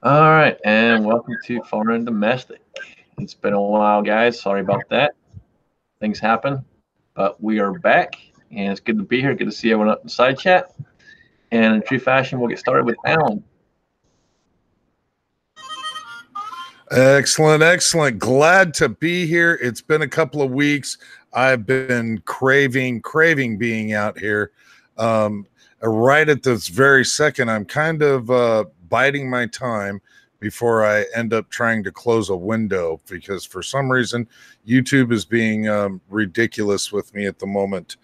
All right, and welcome to Foreign and Domestic. It's been a while, guys. Sorry about that. Things happen, but we are back, and it's good to be here. Good to see everyone up in side chat. And in true fashion, we'll get started with Alan. Excellent, excellent. Glad to be here. It's been a couple of weeks. I've been craving being out here. Right at this very second, I'm kind of biding my time before I end up trying to close a window because for some reason YouTube is being ridiculous with me at the moment.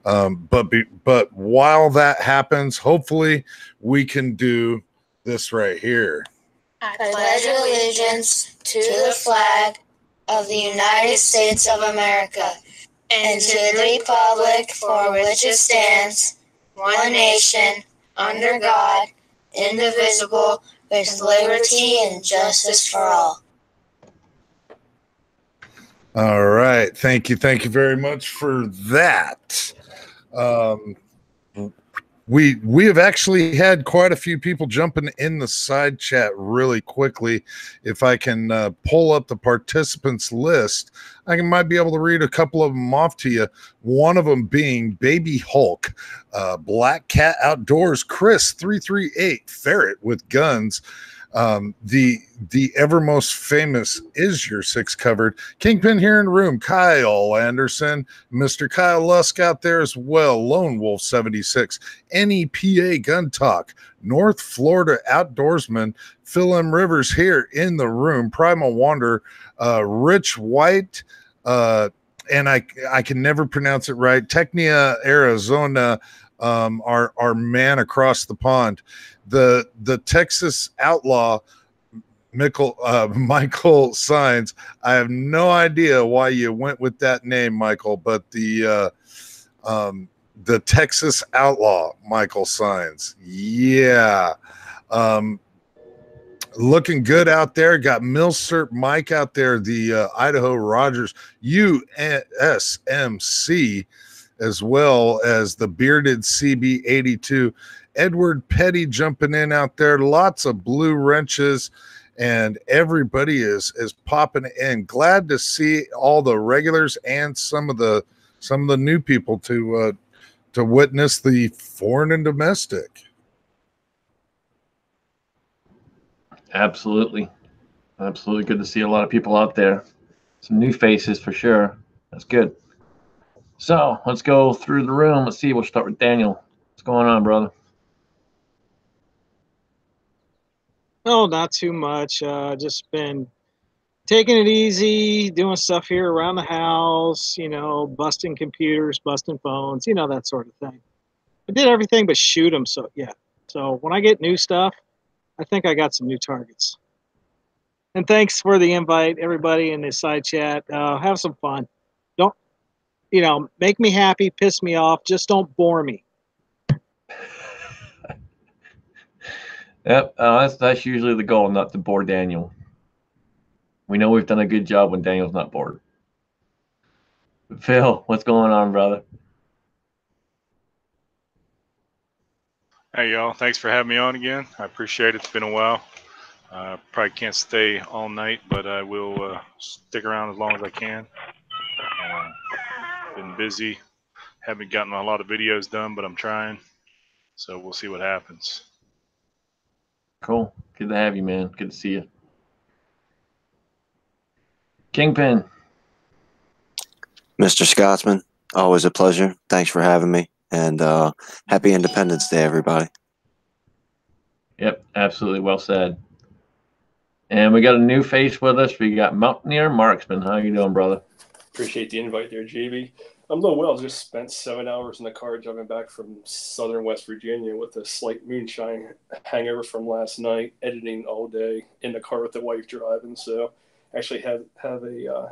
But while that happens, hopefully we can do this right here. I pledge allegiance to the flag of the United States of America and to the republic for which it stands, one nation, under God, indivisible, with liberty and justice for all. All right. Thank you. Thank you very much for that. We have actually had quite a few people jumping in the side chat really quickly. If I can pull up the participants list, might be able to read a couple of them off to you. One of them being Baby Hulk, Black Cat Outdoors, Chris 338, Ferret with Guns. The ever most famous Is Your Six Covered, Kingpin here in the room, Kyle Anderson, Mr. Kyle Lusk out there as well, Lone Wolf 76, NEPA Gun Talk, North Florida Outdoorsman, Phil M. Rivers here in the room, Primal Wander, Rich White, and I can never pronounce it right, Technia Arizona, our man across the pond, the Texas outlaw Michael Signs. I have no idea why you went with that name, Michael, but the Texas outlaw Michael Signs. Yeah. Looking good out there. Got Milsurp Mike out there, the Idaho Rogers USMC, as well as the bearded CB82. Edward Petty jumping in out there. Lots of blue wrenches, and everybody is popping in. Glad to see all the regulars and some of the new people to witness the foreign and domestic. Absolutely good to see a lot of people out there. Some new faces for sure. That's good. So let's go through the room. Let's see. We'll start with Daniel. What's going on, brother? Oh, not too much. Just been taking it easy, doing stuff here around the house, busting computers, busting phones, that sort of thing. I did everything but shoot them, so yeah. So when I get new stuff, I think I got some new targets. And thanks for the invite, everybody in this side chat. Have some fun. Don't, make me happy, piss me off. Just don't bore me. Yep, that's usually the goal, not to bore Daniel. We know we've done a good job when Daniel's not bored. Phil, what's going on, brother? Hey, y'all. Thanks for having me on again. I appreciate it. It's been a while. Probably can't stay all night, but I will stick around as long as I can. Been busy. Haven't gotten a lot of videos done, but I'm trying. So we'll see what happens. Cool. Good to have you, man. Good to see you. Kingpin. Mr. Scotsman, always a pleasure. Thanks for having me. And happy Independence Day, everybody. Yep, absolutely well said. And we got a new face with us. We got Mountaineer Marksman. How you doing, brother? Appreciate the invite there, JB. I'm doing well. Just spent 7 hours in the car driving back from southern West Virginia with a slight moonshine hangover from last night, editing all day in the car with the wife driving. So actually have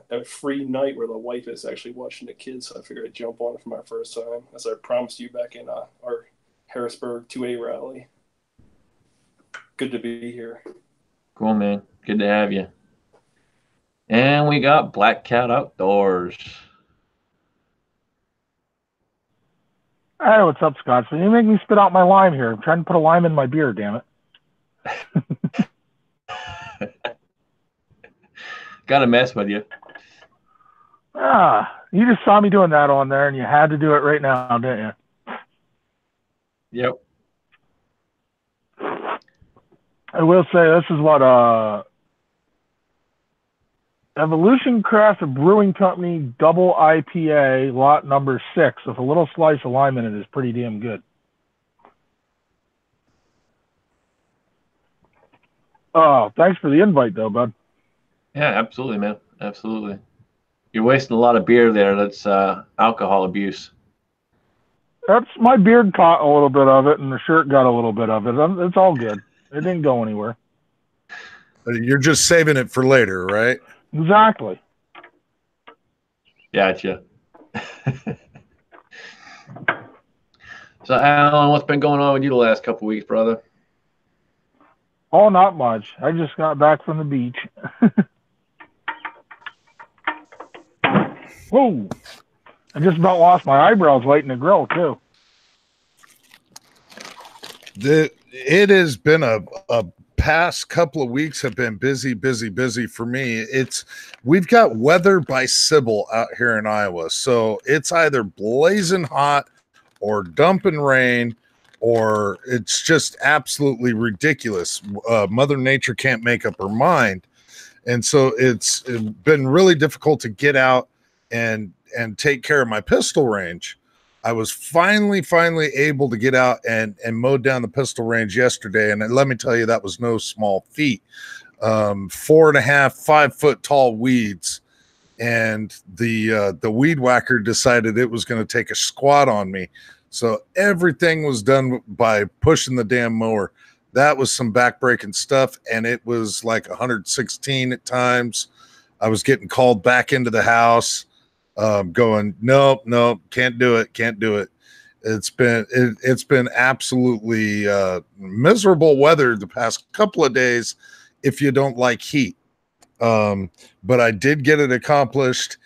a free night where the wife is actually watching the kids. So I figured I'd jump on it for my first time, as I promised you back in our Harrisburg 2A rally. Good to be here. Cool, man. Good to have you. And we got Black Cat Outdoors. Hey, what's up, Scotsman? You make me spit out my lime here. I'm trying to put a lime in my beer, damn it. Gotta mess with you. You just saw me doing that on there, and you had to do it right now, didn't you? Yep. I will say this is what Evolution Craft Brewing Company Double IPA lot number 6 with a little slice of lime in it is pretty damn good. Oh, thanks for the invite, though, bud. Yeah, absolutely, man. Absolutely. You're wasting a lot of beer there. That's alcohol abuse. That's my beard caught a little bit of it, and the shirt got a little bit of it. It's all good. It didn't go anywhere. You're just saving it for later, right? Exactly. Gotcha. So, Alan, what's been going on with you the last couple weeks, brother? Oh, not much. I just got back from the beach. Whoa. I just about lost my eyebrows lighting the grill, too. It has been a past couple of weeks have been busy for me. We've got weather by Sybil out here in Iowa. So it's either blazing hot or dumping rain, or it's just absolutely ridiculous. Mother Nature can't make up her mind. And so it's been really difficult to get out and take care of my pistol range. I was finally able to get out and mow down the pistol range yesterday. And let me tell you, that was no small feat. 4.5, 5 foot tall weeds. And the weed whacker decided it was going to take a squat on me. So everything was done by pushing the damn mower. That was some backbreaking stuff. And it was like 116 at times. I was getting called back into the house. Going, nope, can't do it. It's been absolutely miserable weather the past couple of days if you don't like heat. But I did get it accomplished,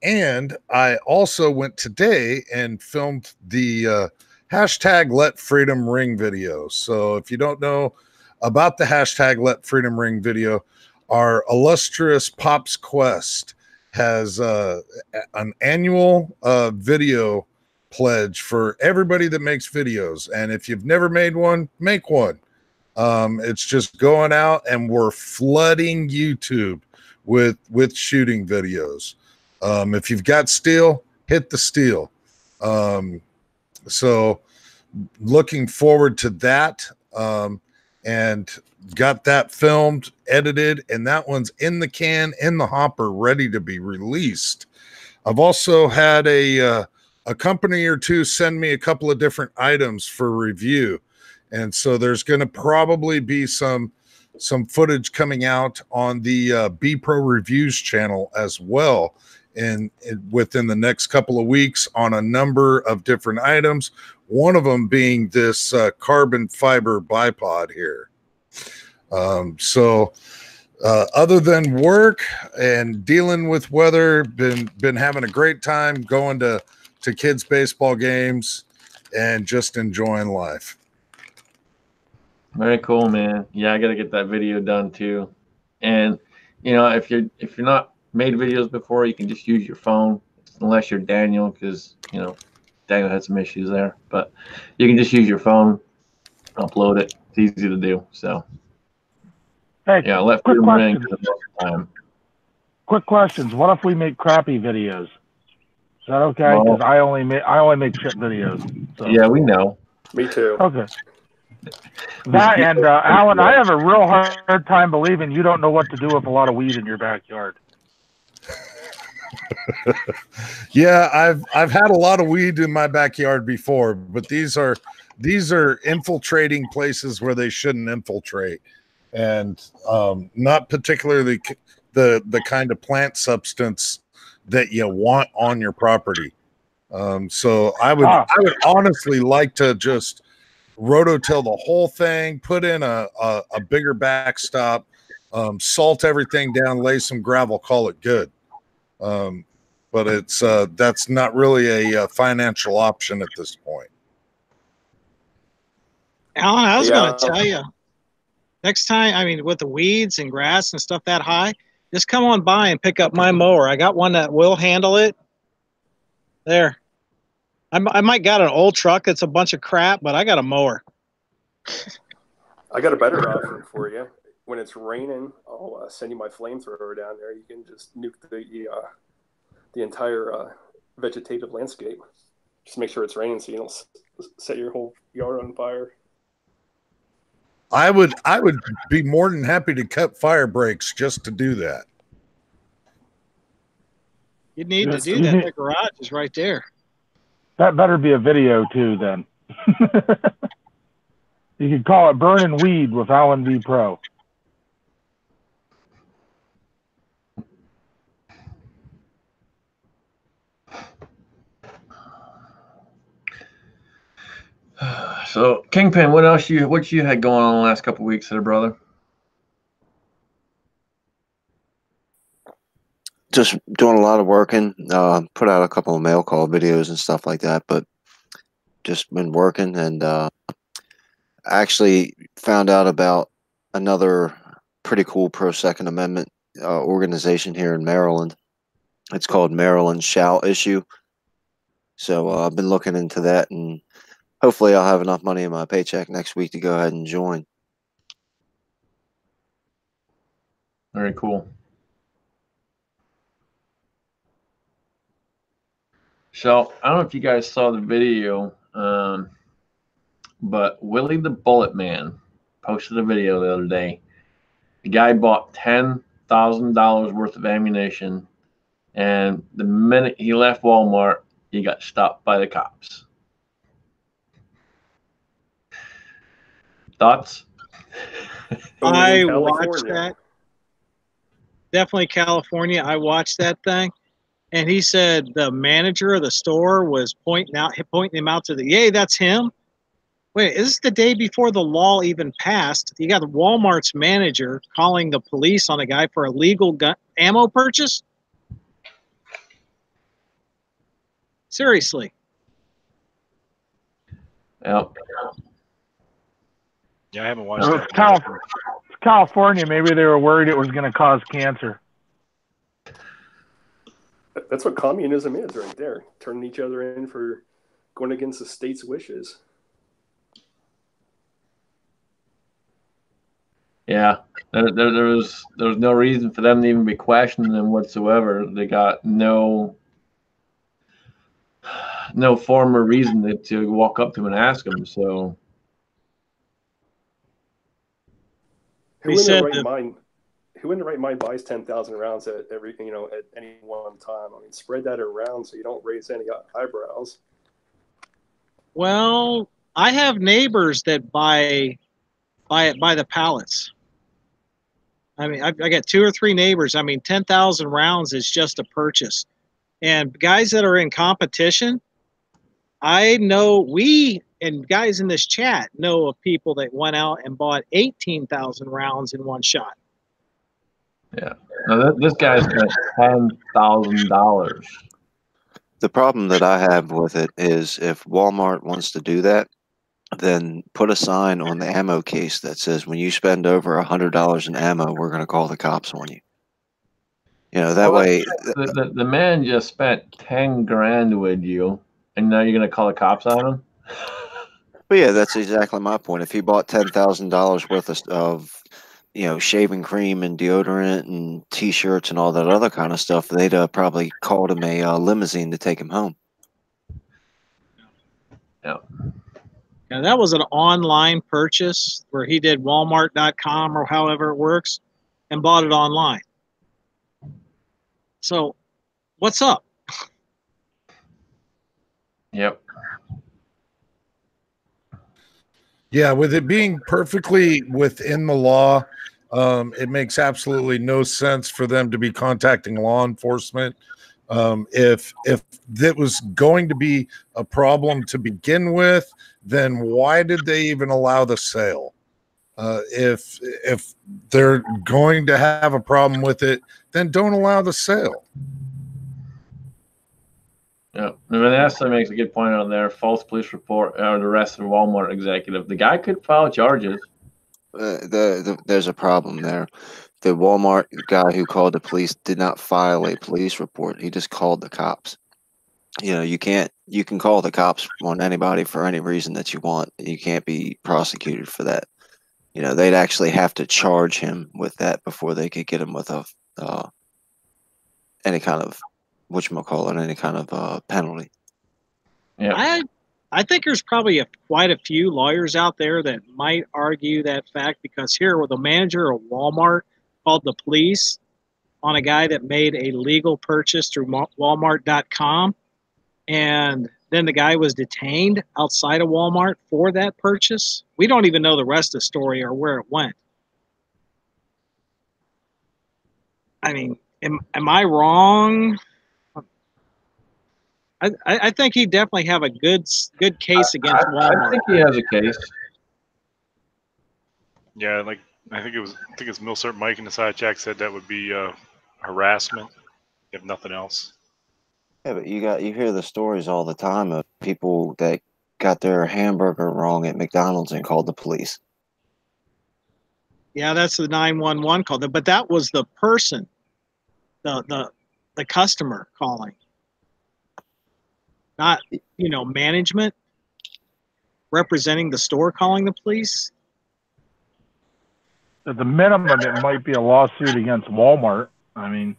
and I also went today and filmed the hashtag Let Freedom Ring video. So if you don't know about the hashtag Let Freedom Ring video, our illustrious Pops Quest has an annual video pledge for everybody that makes videos. And if you've never made one, make one. It's just going out and we're flooding YouTube with shooting videos. If you've got steel, hit the steel. So looking forward to that. And got that filmed, edited, and that one's in the can, in the hopper, ready to be released. I've also had a company or two send me a couple of different items for review. And so there's going to probably be some footage coming out on the B Pro Reviews channel as well. And within the next couple of weeks on a number of different items, one of them being this carbon fiber bipod here. So other than work and dealing with weather, been having a great time going to kids' baseball games and just enjoying life. Very cool, man. Yeah, I got to get that video done too. And if you're not made videos before, you can just use your phone, unless you're Daniel, because Daniel had some issues there. But you can just use your phone, upload it. It's easy to do. So. Hey, yeah, let quick freedom ring questions. for the most time. Quick questions. What if we make crappy videos? Is that okay? Because I only make shit videos. So. Yeah, we know. Me too. Okay. That and Alan, I have a real hard time believing you don't know what to do with a lot of weed in your backyard. Yeah, I've had a lot of weed in my backyard before, but these are infiltrating places where they shouldn't infiltrate. And not particularly the kind of plant substance that you want on your property. So I would honestly like to just rototill the whole thing, put in a bigger backstop, salt everything down, lay some gravel, call it good. But it's that's not really a financial option at this point. Alan, I was going to tell you, next time, with the weeds and grass and stuff that high, Just come on by and pick up my mower. I got one that will handle it. There. I might got an old truck that's a bunch of crap, but I got a mower. I got a better option for you. When it's raining, I'll send you my flamethrower down there. You can just nuke the entire vegetative landscape. Just make sure it's raining so you don't set your whole yard on fire. I would be more than happy to cut fire breaks just to do that. You need to do that. The garage is right there. That better be a video too, then. You could call it Burning Weed with Alan V Pro. So, Kingpin, what you had going on the last couple of weeks there, brother? Just doing a lot of working. Put out a couple of mail call videos and stuff like that, but just been working. And actually found out about another pretty cool pro Second Amendment organization here in Maryland. It's called Maryland Shall Issue. So I've been looking into that, and hopefully I'll have enough money in my paycheck next week to go ahead and join. Very cool. So I don't know if you guys saw the video, but Willie the Bullet Man posted a video the other day. The guy bought $10,000 worth of ammunition, and the minute he left Walmart, he got stopped by the cops. Thoughts? I watched that. Definitely California. I watched that thing. And he said the manager of the store was pointing him out to the, yay, that's him. Wait, is this the day before the law even passed? You got Walmart's manager calling the police on a guy for illegal ammo purchase? Seriously. Yep. Yeah, I haven't watched that. It's California. Maybe they were worried it was going to cause cancer. That's what communism is right there. Turning each other in for going against the state's wishes. Yeah, there was no reason for them to even be questioning them whatsoever. They got no form or reason to walk up to him and ask him. So who in the right mind buys 10,000 rounds at any one time? I mean, spread that around so you don't raise any eyebrows. Well, I have neighbors that buy it by the pallets. I mean, I got 2 or 3 neighbors. I mean, 10,000 rounds is just a purchase. And guys that are in competition, I know and guys in this chat know of people that went out and bought 18,000 rounds in one shot. Yeah. Now this guy's spent $10,000. The problem that I have with it is if Walmart wants to do that, then put a sign on the ammo case that says, when you spend over $100 in ammo, we're going to call the cops on you. You know, that way. The man just spent 10 grand with you, and now you're going to call the cops on him? But yeah, that's exactly my point. If he bought $10,000 worth of shaving cream and deodorant and T-shirts and all that other kind of stuff, they'd probably called him a limousine to take him home. Yeah. Now, that was an online purchase where he did Walmart.com or however it works and bought it online. So, what's up? Yep. Yeah, with it being perfectly within the law, it makes absolutely no sense for them to be contacting law enforcement. If that was going to be a problem to begin with, then why did they even allow the sale? If they're going to have a problem with it, then don't allow the sale. Yeah, Vanessa makes a good point on there. False police report or the arrest of a Walmart executive. The guy could file charges. There's a problem there. the Walmart guy who called the police did not file a police report. He just called the cops. You know, you can call the cops on anybody for any reason that you want. You can't be prosecuted for that. You know, they'd actually have to charge him with that before they could get him with a any kind of whatchamacallit, any kind of penalty. Yeah. I think there's probably quite a few lawyers out there that might argue that fact, because here, with the manager of Walmart called the police on a guy that made a legal purchase through Walmart.com, and then the guy was detained outside of Walmart for that purchase. We don't even know the rest of the story or where it went. I mean, am I wrong? I think he definitely have a good case against Walmart. I think he has a case. Yeah, like I think it's Milsert Mike in the side chat said that would be harassment, if nothing else. Yeah, but you hear the stories all the time of people that got their hamburger wrong at McDonald's and called the police. Yeah, that's the 911 call. But that was the person, the customer calling, not management representing the store calling the police. At the minimum, it might be a lawsuit against Walmart. I mean,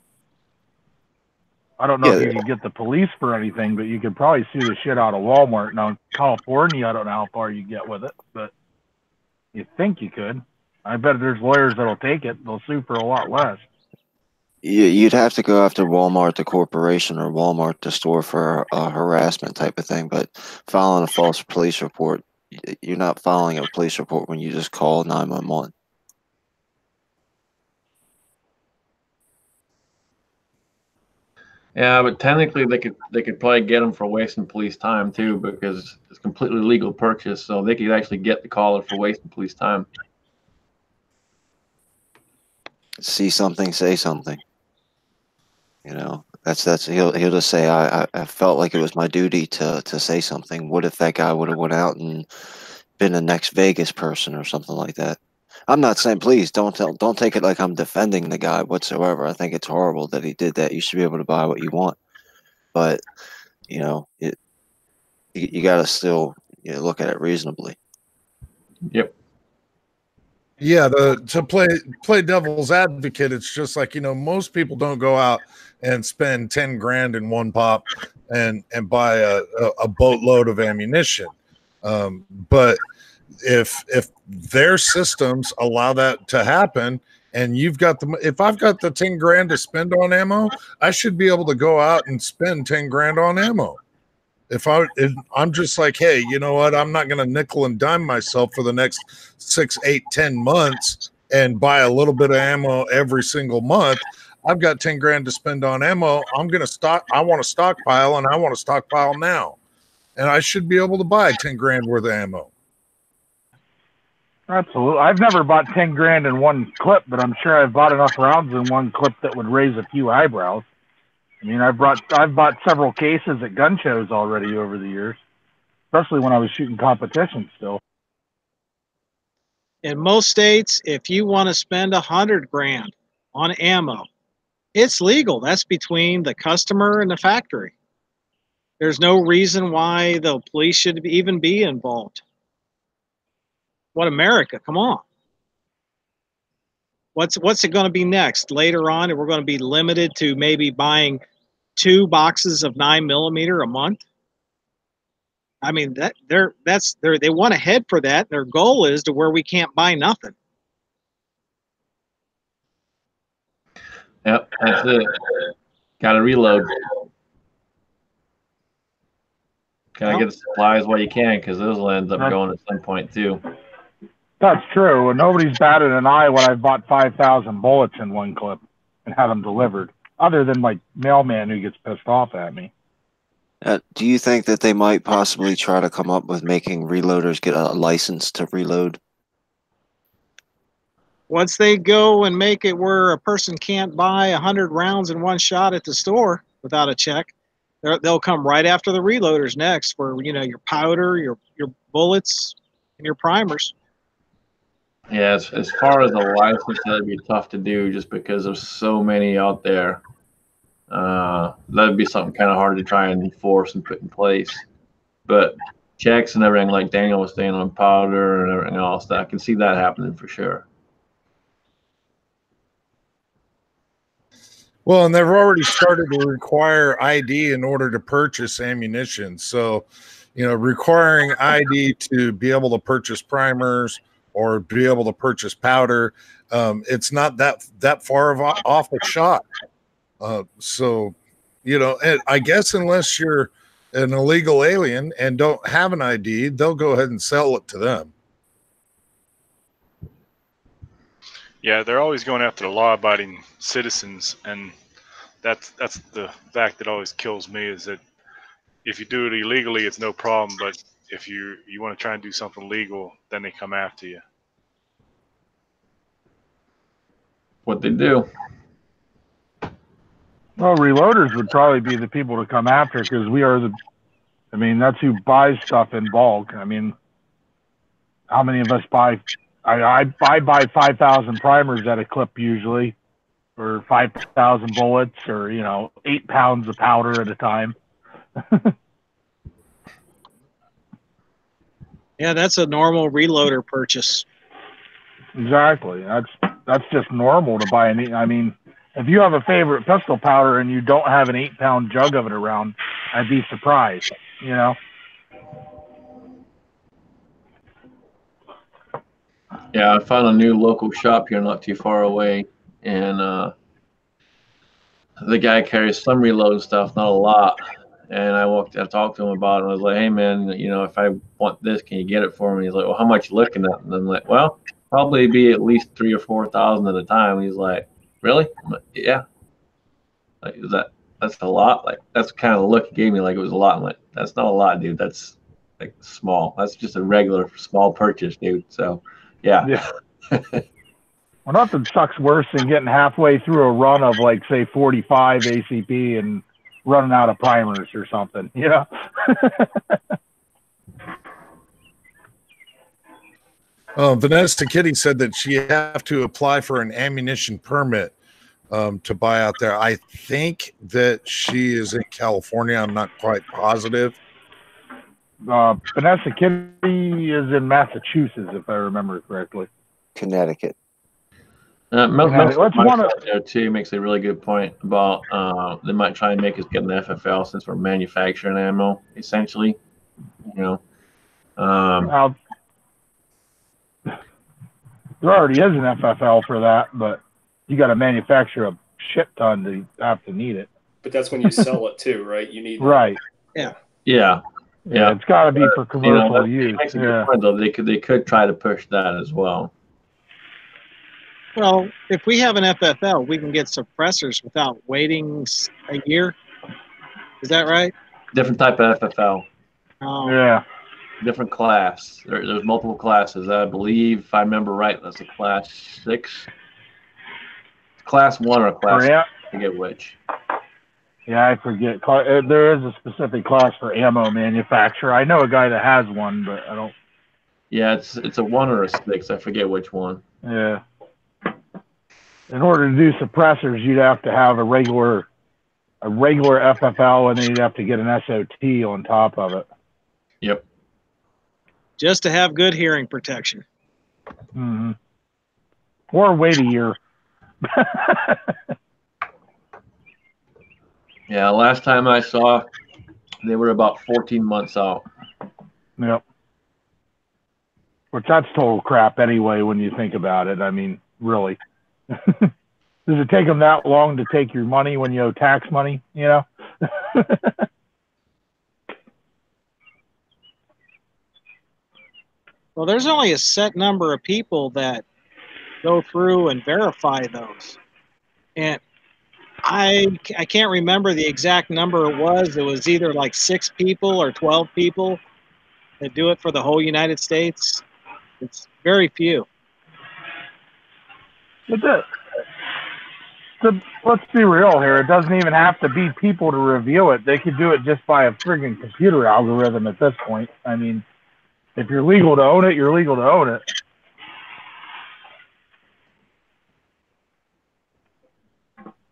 I don't know if you could get the police for anything, but you could probably sue the shit out of Walmart. Now, in California, I don't know how far you get with it, but you think you could. I bet there's lawyers that'll take it. They'll sue for a lot less. You'd have to go after Walmart, the corporation, or Walmart, the store, for a harassment type of thing. But filing a false police report, you're not filing a police report when you just call 911. Yeah, but technically they could probably get him for wasting police time too, because it's completely legal purchase. So they could actually get the caller for wasting police time. See something, say something. You know, that's he'll just say, I felt like it was my duty to say something. What if that guy would have went out and been the next Vegas person or something like that? I'm not saying, please don't take it like I'm defending the guy whatsoever. I think it's horrible that he did that. You should be able to buy what you want, but you got to still look at it reasonably. Yep. Yeah, to play devil's advocate, it's just like, most people don't go out and spend 10 grand in one pop and buy a boatload of ammunition. But if their systems allow that to happen, and if I've got the 10 grand to spend on ammo, I should be able to go out and spend 10 grand on ammo. If I'm just like, hey, you know what? I'm not going to nickel and dime myself for the next 6, 8, 10 months and buy a little bit of ammo every single month. I've got 10 grand to spend on ammo. I want to stockpile, and I want to stockpile now. And I should be able to buy 10 grand worth of ammo. Absolutely. I've never bought 10 grand in one clip, but I'm sure I've bought enough rounds in one clip that would raise a few eyebrows. I mean, I've bought several cases at gun shows already over the years, especially when I was shooting competition still. In most states, if you want to spend 100 grand on ammo, it's legal. That's between the customer and the factory. There's no reason why the police should even be involved. What America? Come on. What's it going to be next? Later on, we're going to be limited to maybe buying 2 boxes of 9mm a month. I mean, they want to head for that. Their goal is to where we can't buy nothing. Yep, that's it. Got to reload. Gotta get the supplies while you can, because those will end up going at some point too. That's true. And nobody's batted an eye when I bought 5,000 bullets in one clip and had them delivered, other than like mailman who gets pissed off at me. Do you think that they might possibly try to come up with making reloaders get a license to reload? Once they go and make it where a person can't buy 100 rounds in one shot at the store without a check, they'll come right after the reloaders next for your powder, your bullets, and your primers. Yeah, as far as the license, that'd be tough to do just because there's so many out there. That'd be something kind of hard to try and enforce and put in place. But checks and everything, like Daniel was saying on powder and everything else, I can see that happening for sure. Well, and they've already started to require ID in order to purchase ammunition. So, requiring ID to be able to purchase primers or be able to purchase powder, it's not that far off a shot. So, and I guess unless you're an illegal alien and don't have an ID, they'll go ahead and sell it to them. Yeah, they're always going after the law-abiding citizens, and that's the fact that always kills me is that if you do it illegally, it's no problem, but if you want to try and do something legal, then they come after you. What they do. Well, reloaders would probably be the people to come after because that's who buys stuff in bulk. I mean, how many of us buy? I buy 5,000 primers at a clip usually, or 5,000 bullets, or 8 pounds of powder at a time. Yeah, that's a normal reloader purchase. Exactly. That's just normal to buy I mean, if you have a favorite pistol powder and you don't have an 8-pound jug of it around, I'd be surprised. Yeah, I found a new local shop here not too far away, and the guy carries some reload stuff, not a lot. And I talked to him about it, and I was like, hey, man, if I want this, can you get it for me? He's like, well, how much you looking at? And I'm like, well, probably be at least 3,000 or 4,000 at a time. He's like, really? I'm like, yeah. Like, that's a lot? Like, that's kind of the look he gave me, like it was a lot. I'm like, that's not a lot, dude. That's like small. That's just a regular small purchase, dude. So, yeah. Well, nothing sucks worse than getting halfway through a run of, like, say, 45 ACP and running out of primers or something, Vanessa Kitty said that she have to apply for an ammunition permit to buy out there. I think that she is in California. I'm not quite positive. Vanessa Kitty is in Massachusetts, if I remember correctly. Connecticut. There too makes a really good point about they might try and make us get an FFL since we're manufacturing ammo, essentially. There already is an FFL for that, but you got to manufacture a shit ton to have to need it. But that's when you sell it too, right? You need right. Yeah. It's got to be for commercial use. Makes a good point, though. They could try to push that as well. Well, if we have an FFL, we can get suppressors without waiting a year. Is that right? Different type of FFL. Oh. Yeah. Different class. There's multiple classes. I believe, if I remember right, that's a class 6. Class 1 or class 6. I forget which. Yeah, I forget. There is a specific class for ammo manufacturer. I know a guy that has one, but I don't. Yeah, it's a 1 or a 6. I forget which one. Yeah. In order to do suppressors, you'd have to have a regular FFL, and then you'd have to get an SOT on top of it. Yep. Just to have good hearing protection. Mm-hmm. Or wait a year. Yeah, last time I saw, they were about 14 months out. Yep. Which that's total crap anyway when you think about it. I mean, really. Does it take them that long to take your money when you owe tax money, Well, there's only a set number of people that go through and verify those. And I can't remember the exact number it was. It was either like 6 people or 12 people that do it for the whole United States. It's very few. Let's be real here. It doesn't even have to be people to review it. They could do it just by a friggin' computer algorithm at this point. I mean, if you're legal to own it, you're legal to own it.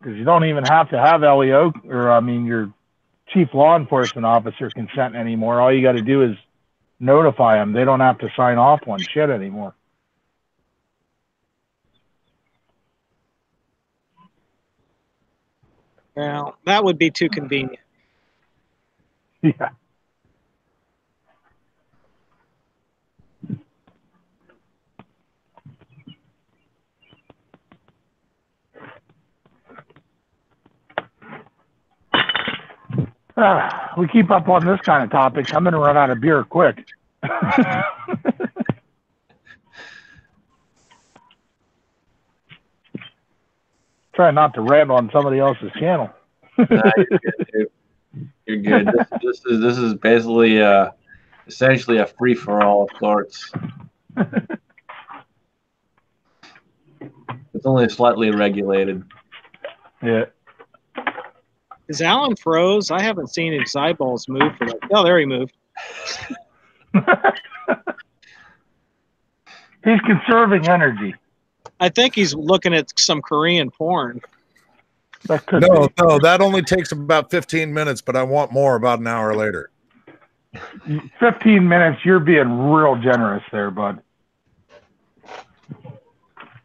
because you don't even have to have LEO, or I mean, your chief law enforcement officer consent anymore. All you got to do is notify them. They don't have to sign off on shit anymore. Well, that would be too convenient. Yeah. We keep up on this kind of topics. I'm going to run out of beer quick. Try not to rant on somebody else's channel. Nah, you're good. This is basically essentially a free for all of sorts. It's only slightly regulated. Yeah. Is Alan froze? I haven't seen his eyeballs move for that. Oh, there he moved. He's conserving energy. I think he's looking at some Korean porn. That could No, be. no, that only takes about 15 minutes, but I want more about an hour later. 15 minutes, you're being real generous there, bud.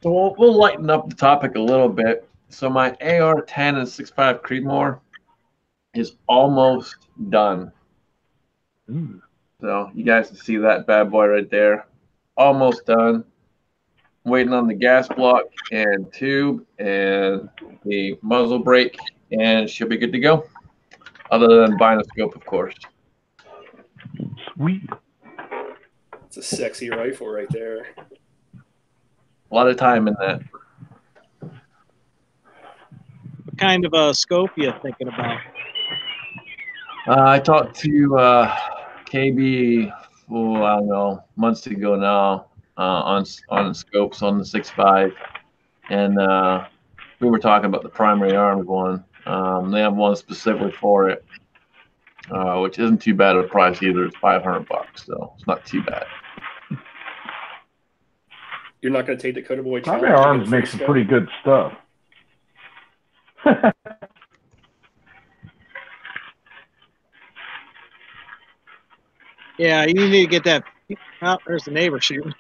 So we'll lighten up the topic a little bit. So my AR-10 and 6.5 Creedmoor is almost done. Ooh. So you guys can see that bad boy right there. Almost done. Waiting on the gas block and tube and the muzzle brake, and she'll be good to go. Other than buying a scope, of course. Sweet. It's a sexy rifle right there. A lot of time in that. What kind of a scope you thinking about? I talked to KB, I don't know, months ago now, on scopes on the 6.5, and we were talking about the primary arms one. They have one specifically for it, which isn't too bad of a price either. It's $500, so it's not too bad. You're not going to take the Dakota Boy challenge? Primary Arms makes some pretty good stuff. Yeah, you need to get that. Oh, there's the neighbor shooting.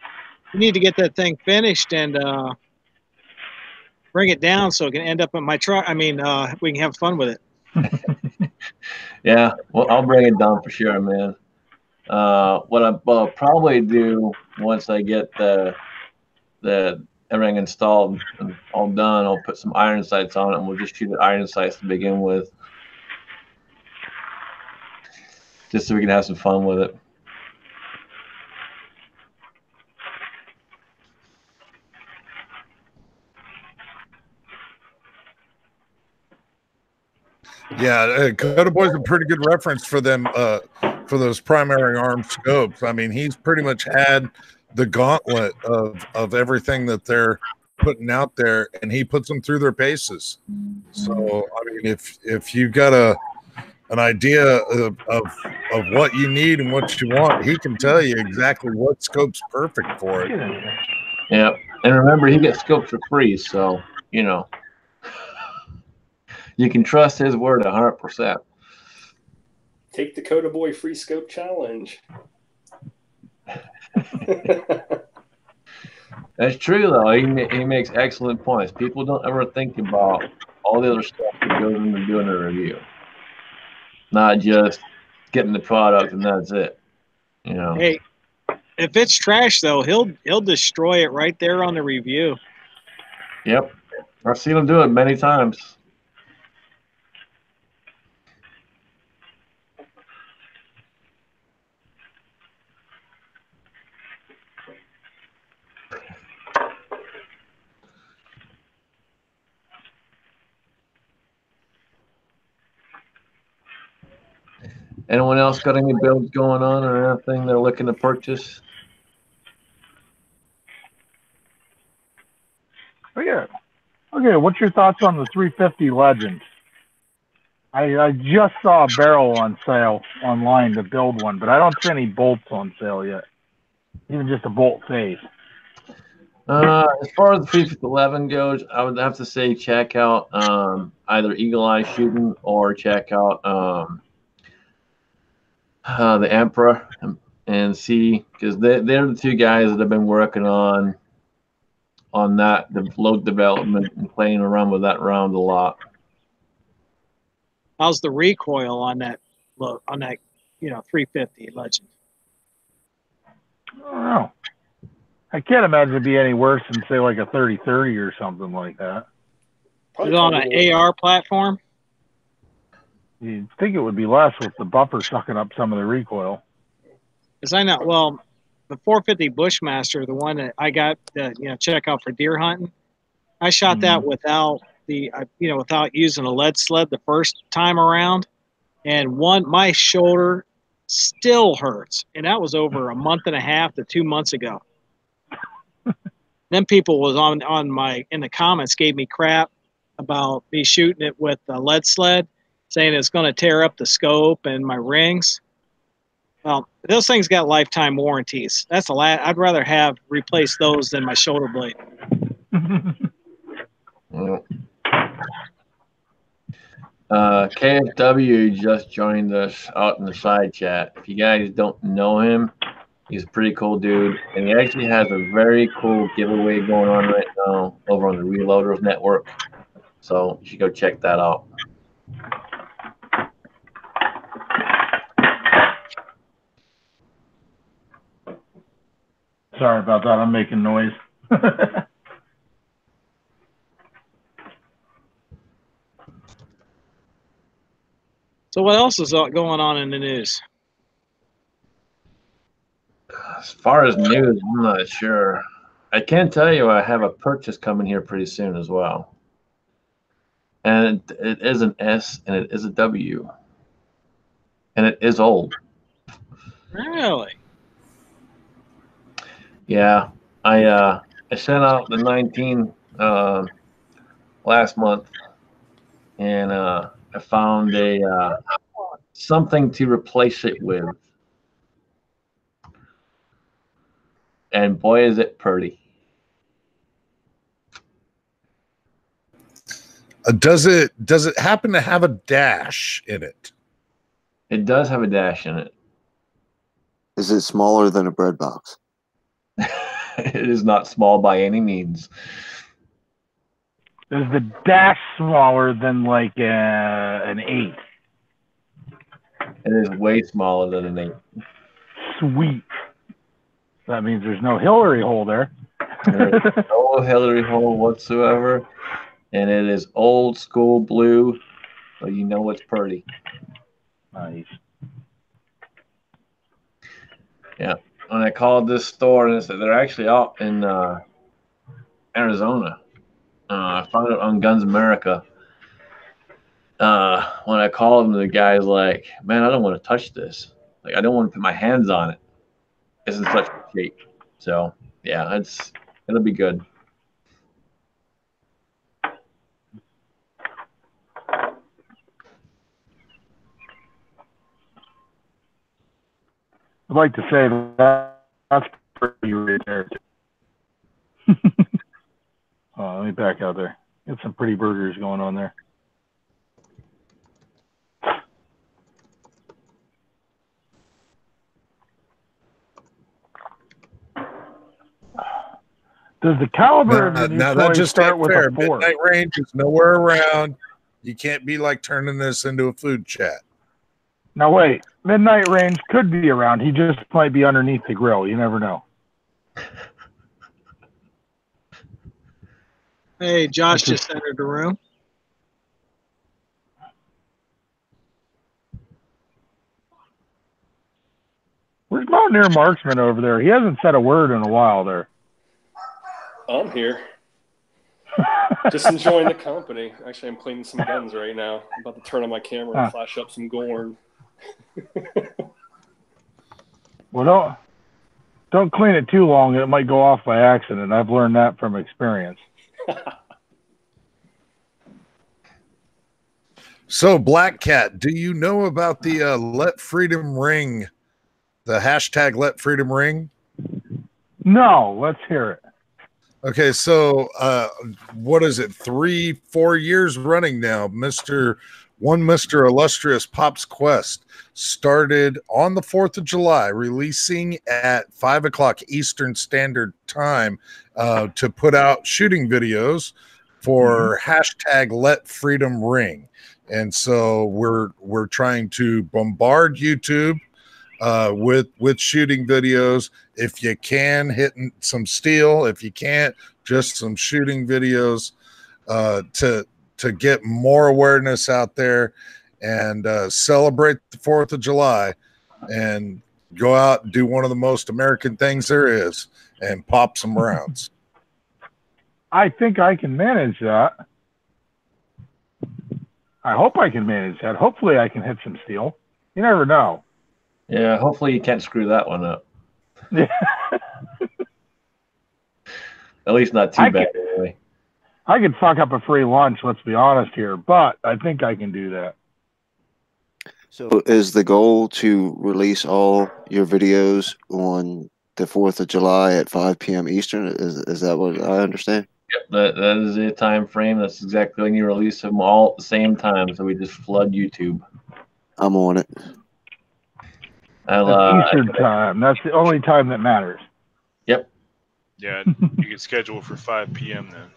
You need to get that thing finished and bring it down so it can end up in my truck. I mean, we can have fun with it. Yeah, well, I'll bring it down for sure, man. What I'll probably do once I get the everything installed and all done, I'll put some iron sights on it, and we'll just shoot at iron sights to begin with, just so we can have some fun with it. Yeah, Dakota Boy's a pretty good reference for them, for those primary arm scopes. I mean, he's pretty much had the gauntlet of everything that they're putting out there, and he puts them through their paces. So, I mean, if you've got an idea of what you need and what you want, he can tell you exactly what scope's perfect for it. Yeah, and remember, he gets scopes for free, so you know. You can trust his word 100%. Take Dakota Boy free scope challenge. That's true, though. He makes excellent points. People don't ever think about all the other stuff that goes into doing a review. Not just getting the product and that's it. You know. Hey, if it's trash though, he'll destroy it right there on the review. Yep, I've seen him do it many times. Anyone else got any builds going on or anything they're looking to purchase? Okay, what's your thoughts on the 350 Legend? I just saw a barrel on sale online to build one, but I don't see any bolts on sale yet. Even just a bolt face. As far as the 311 goes, I would have to say check out either Eagle Eye Shooting or check out the Emperor and see, because they're the two guys that have been working on that the load development and playing around with that round a lot. How's the recoil on that? On that, 350 Legend. I don't know. I can't imagine it'd be any worse than say like a 30-30 or something like that. Is it on an AR platform? You'd think it would be less with the buffer sucking up some of the recoil. Because I know, well, the 450 Bushmaster, the one that I got to check out for deer hunting, I shot that without without using a lead sled the first time around, and my shoulder still hurts, and that was over a month and a half to 2 months ago. Then people was in the comments gave me crap about me shooting it with a lead sled, saying it's going to tear up the scope and my rings. Well, those things got lifetime warranties. That's the last. I'd rather have replace those than my shoulder blade. KFW just joined us out in the side chat. If you guys don't know him, he's a pretty cool dude, and he actually has a very cool giveaway going on right now over on the Reloaders Network. So you should go check that out. Sorry about that. I'm making noise. So what else is going on in the news? As far as news, I'm not sure. I can tell you I have a purchase coming here pretty soon as well. And it is an S and it is a W. And it is old. Really? Yeah. I sent out the 19 last month, and I found a something to replace it with. And boy, is it pretty. Does it happen to have a dash in it? It does have a dash in it. Is it smaller than a bread box? It is not small by any means. Is the dash smaller than like an 8? It is way smaller than an 8. Sweet. That means there's no Hillary hole there. There's no Hillary hole whatsoever. And it is old school blue, so you know it's pretty. Nice. Yeah. When I called this store, and they're actually out in Arizona. I found it on Guns America. When I called them, the guy's like, "Man, I don't want to touch this. Like, I don't want to put my hands on it. It's in such good shape." So, yeah, it'll be good. I'd like to say that's pretty right there. Let me back out there. Get some pretty burgers going on there. Does the caliber of your new that just start with fair. a 4? Midnight range is nowhere around. You can't be like turning this into a food chat. Now wait, midnight range could be around. He just might be underneath the grill. You never know. Hey, Josh just entered the room. Where's Mountaineer Marksman over there? He hasn't said a word in a while there. I'm here. Just enjoying the company. Actually, I'm cleaning some guns right now. I'm about to turn on my camera and flash up some Gorn. Well, don't clean it too long. It might go off by accident. I've learned that from experience. So, Black Cat, do you know about the Let Freedom Ring, the hashtag Let Freedom Ring? No, let's hear it. Okay, so what is it? 3-4 years running now. Mr. Illustrious Pop's Quest started on the 4th of July, releasing at 5 o'clock Eastern Standard Time to put out shooting videos for hashtag Let Freedom Ring. And so we're trying to bombard YouTube with shooting videos. If you can, hitting some steel. If you can't, just some shooting videos to get more awareness out there and celebrate the 4th of July and go out and do one of the most American things there is and pop some rounds. I think I can manage that. I hope I can manage that. Hopefully I can hit some steel. You never know. Yeah, hopefully you can't screw that one up. At least not too bad anyway. I could fuck up a free lunch, let's be honest here, but I think I can do that. So is the goal to release all your videos on the 4th of July at 5 p.m. Eastern? Is that what I understand? Yep, that is the time frame. That's exactly when you release them all at the same time, so we just flood YouTube. I'm on it. Eastern time. That's the only time that matters. Yep. Yeah, you can schedule for 5 p.m. then.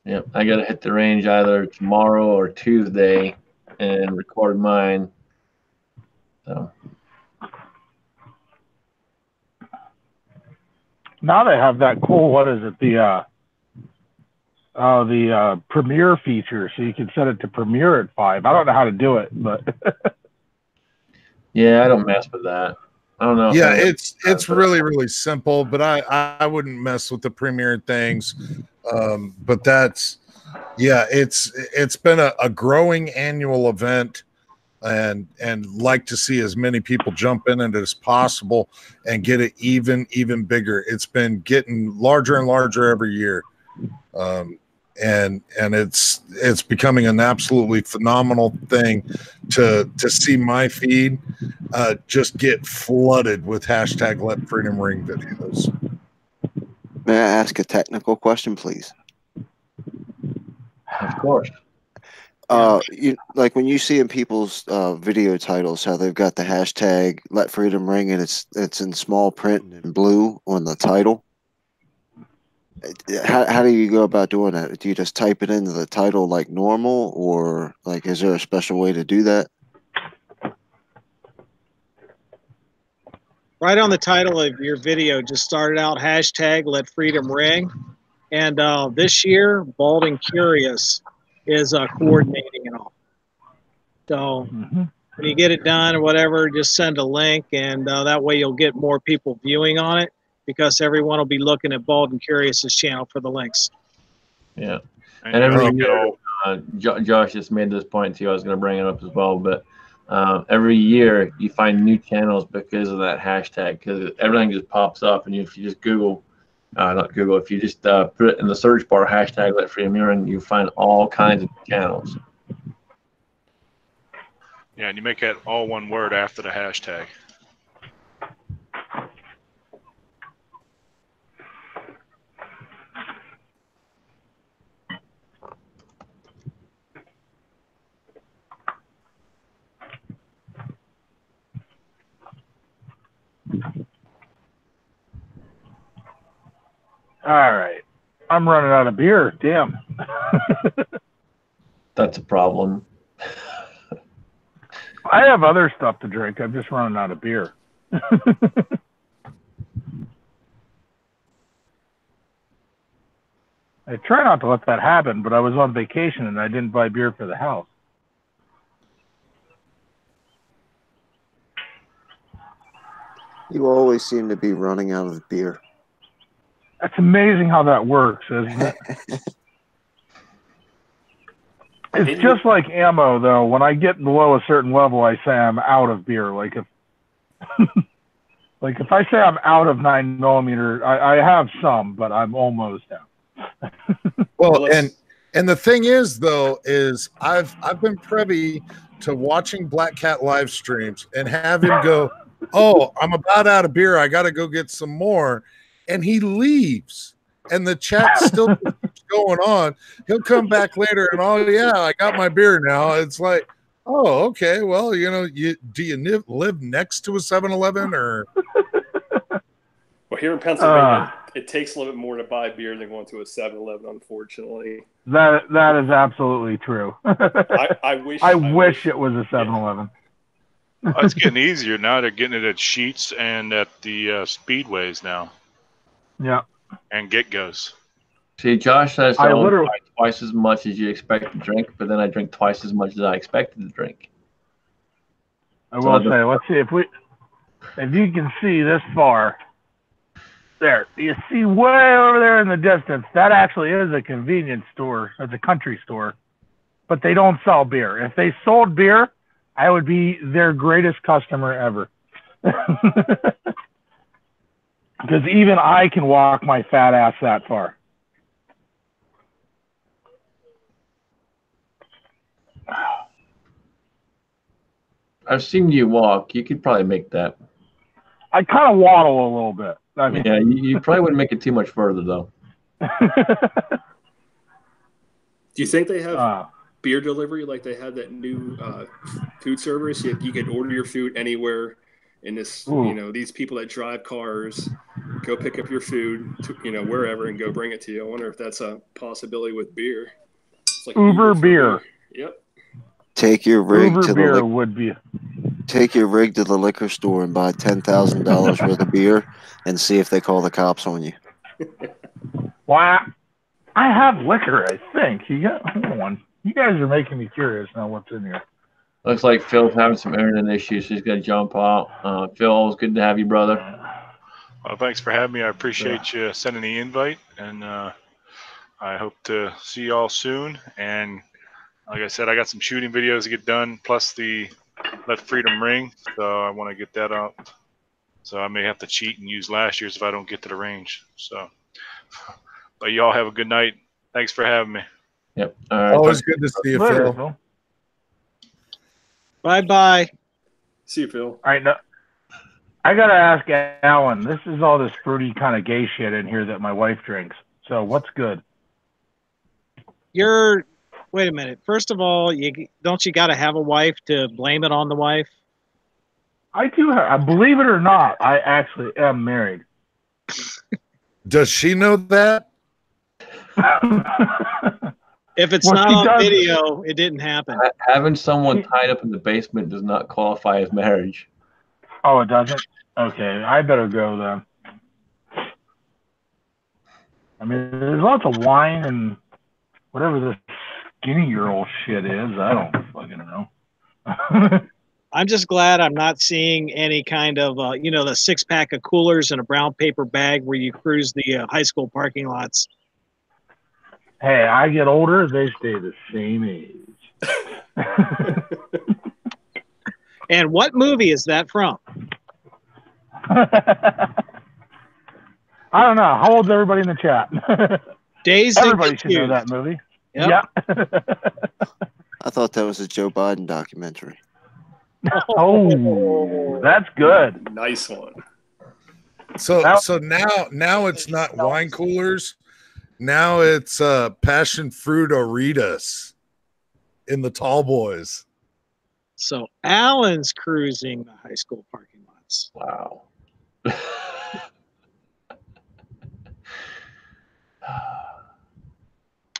Yep, I got to hit the range either tomorrow or Tuesday and record mine. So now they have that cool, what is it, the premiere feature, so you can set it to premiere at 5. I don't know how to do it, but yeah, I don't mess with that. I don't know. Yeah, it's really, really simple, but I wouldn't mess with the premiere things. But that's, yeah, it's been a growing annual event, and like to see as many people jump in it as possible and get it even bigger. It's been getting larger and larger every year. And it's becoming an absolutely phenomenal thing to see my feed just get flooded with hashtag Let Freedom Ring videos. May I ask a technical question, please? Of course. Like when you see in people's video titles how they've got the hashtag Let Freedom Ring and it's in small print in blue on the title. How do you go about doing that? Do you just type it into the title like normal, or like is there a special way to do that? Right on the title of your video, just started out hashtag Let Freedom Ring. And this year, Bald and Curious is coordinating it all. So when you get it done or whatever, just send a link, and that way you'll get more people viewing on it, because everyone will be looking at Bald and Curious's channel for the links. Yeah. And every year, Josh just made this point too. I was going to bring it up as well, but every year you find new channels because of that hashtag, because everything just pops up, and if you just Google, if you just put it in the search bar, hashtag Let Freedom Ring, you find all kinds of channels. Yeah, and you make that all one word after the hashtag. all right. I'm running out of beer. Damn. That's a problem. I have other stuff to drink. I'm just running out of beer. I try not to let that happen, but I was on vacation and I didn't buy beer for the house. You always seem to be running out of beer. That's amazing how that works, isn't it? It's just like ammo, though. When I get below a certain level, I say I'm out of beer. Like if, like if I say I'm out of 9mm, I have some, but I'm almost out. Well, and the thing is, though, is I've been privy to watching Black Cat live streams and have him go, "Oh, I'm about out of beer. I got to go get some more." and he leaves, and the chat still keeps going on. He'll come back later and, oh yeah, I got my beer now. It's like, oh, okay, well, do you live next to a 7-Eleven or? Well, here in Pennsylvania, it takes a little bit more to buy beer than going to a 7-Eleven, unfortunately. That is absolutely true. I wish it was a 7-Eleven. Oh, it's getting easier now. They're getting it at Sheetz and at the speedways now. Yeah. And Get-Go's. See, Josh says I I only literally- buy twice as much as you expect to drink, but then I drink twice as much as I expected to drink. I will say, let's see if you can see this far. There, you see way over there in the distance. That actually is a convenience store. It's a country store, but they don't sell beer. If they sold beer, I would be their greatest customer ever. Because even I can walk my fat ass that far. I've seen you walk. You could probably make that. I kind of waddle a little bit. I mean, Yeah, you probably wouldn't make it too much further, though. Do you think they have beer delivery like they have that new food service? You can order your food anywhere in this, these people that drive cars go pick up your food, wherever and go bring it to you. I wonder if that's a possibility with beer. It's like Uber beer. Yep. Take your rig Uber to beer the would be. Take your rig to the liquor store and buy $10,000 worth of beer, and see if they call the cops on you. Well, I have liquor, I think. Hold on. You guys are making me curious now. What's in here? Looks like Phil's having some internet issues, so he's got to jump out. Phil, always good to have you, brother. Well, thanks for having me. I appreciate you sending the invite, and I hope to see you all soon. And like I said, I got some shooting videos to get done, plus the Let Freedom Ring, so I want to get that out. So I may have to cheat and use last year's if I don't get to the range. So, but y'all have a good night. Thanks for having me. Yep. Always good to see you, Phil. Bye-bye. See you, Phil. All right, now, I got to ask Alan, this is all this fruity kind of gay shit in here that my wife drinks. So what's good? Wait a minute. First of all, you got to have a wife to blame it on the wife? I do have, believe it or not, I actually am married. Does she know that? If it's not on video, it didn't happen. Having someone tied up in the basement does not qualify as marriage. Oh, it doesn't? Okay, I better go then. I mean, there's lots of wine and whatever this skinny girl shit is. I don't fucking know. I'm just glad I'm not seeing any kind of, the 6-pack of coolers in a brown paper bag where you cruise the high school parking lots. Hey, I get older, they stay the same age. And what movie is that from? I don't know. How old's everybody in the chat? Dazed Everybody should know that movie. Yep. Yeah. I thought that was a Joe Biden documentary. Oh, that's good. Nice one. So now it's not wine coolers. Now it's passion fruit Oritas in the tall boys. So Alan's cruising the high school parking lots. Wow.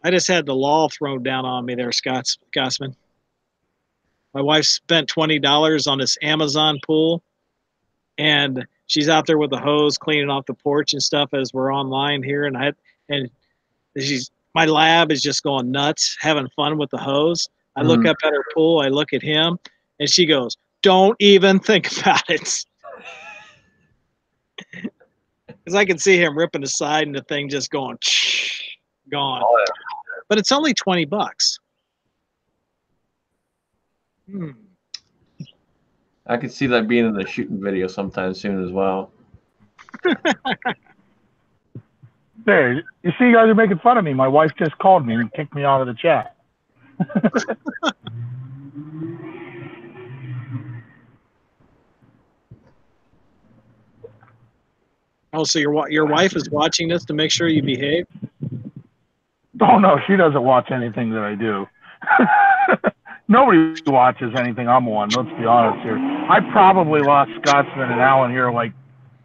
I just had the law thrown down on me there, Scotsman. My wife spent $20 on this Amazon pool, and she's out there with the hose cleaning off the porch and stuff as we're online here, and my lab is just going nuts, having fun with the hose. I look up at her pool, I look at him, and she goes, "Don't even think about it." Because I can see him ripping aside and the thing just going, gone. Oh, yeah. But it's only $20. I could see that being in the shooting video sometime soon as well. There, you see, you guys are making fun of me. My wife just called me and kicked me out of the chat. Oh, so your wife is watching this to make sure you behave? Oh no, she doesn't watch anything that I do. Nobody watches anything I'm on. Let's be honest here. I probably lost Scotsman and Alan here like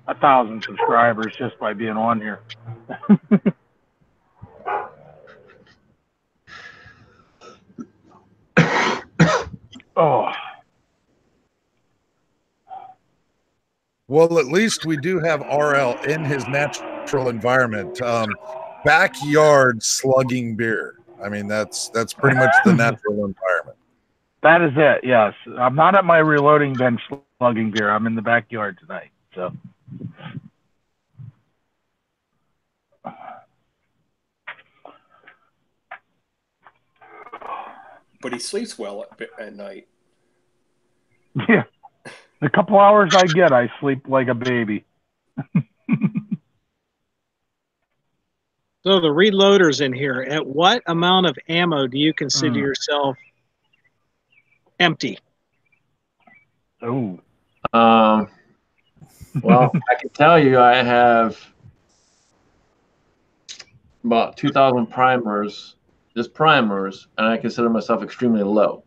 1,000 subscribers just by being on here. Oh. Well, at least we do have RL in his natural environment. Backyard slugging beer. I mean, that's pretty much the natural environment. That is it, yes. I'm not at my reloading bench slugging beer. I'm in the backyard tonight. So But he sleeps well at night. yeah. The couple hours I get, I sleep like a baby. So the reloader's in here. At what amount of ammo do you consider yourself empty? Oh. Well, I can tell you I have about 2,000 primers, just primers, and I consider myself extremely low.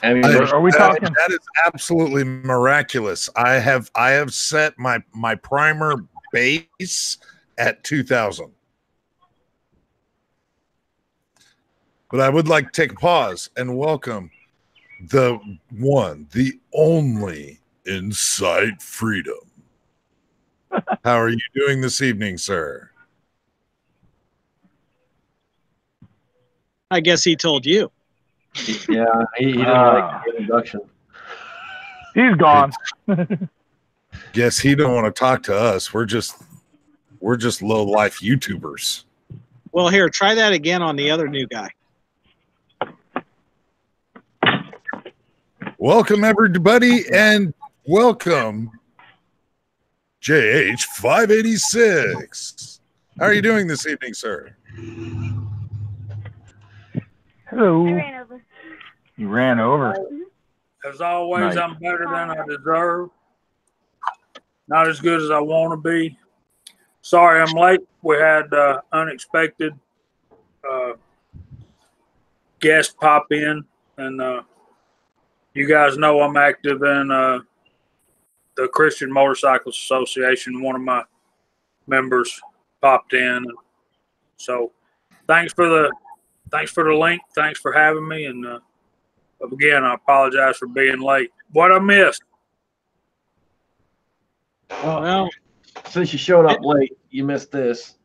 I mean, are we talking? That is absolutely miraculous. I have set my primer base at 2,000. But I would like to take a pause and welcome the one, the only Insight Freedom. How are you doing this evening, sir? I guess he told you. Yeah, he didn't like the introduction. He's gone. Guess he don't want to talk to us. We're just low life YouTubers. Well, here, try that again on the other new guy. Welcome everybody, and welcome JH586. How are you doing this evening, sir? Hello. I ran over. You ran over. As always, Nice. I'm better than I deserve. Not as good as I want to be. Sorry I'm late. We had unexpected guest pop in, and you guys know I'm active in the Christian Motorcycles Association. One of my members popped in, so thanks for the link. Thanks for having me, and again, I apologize for being late. What I missed? Well, since you showed up late, you missed this.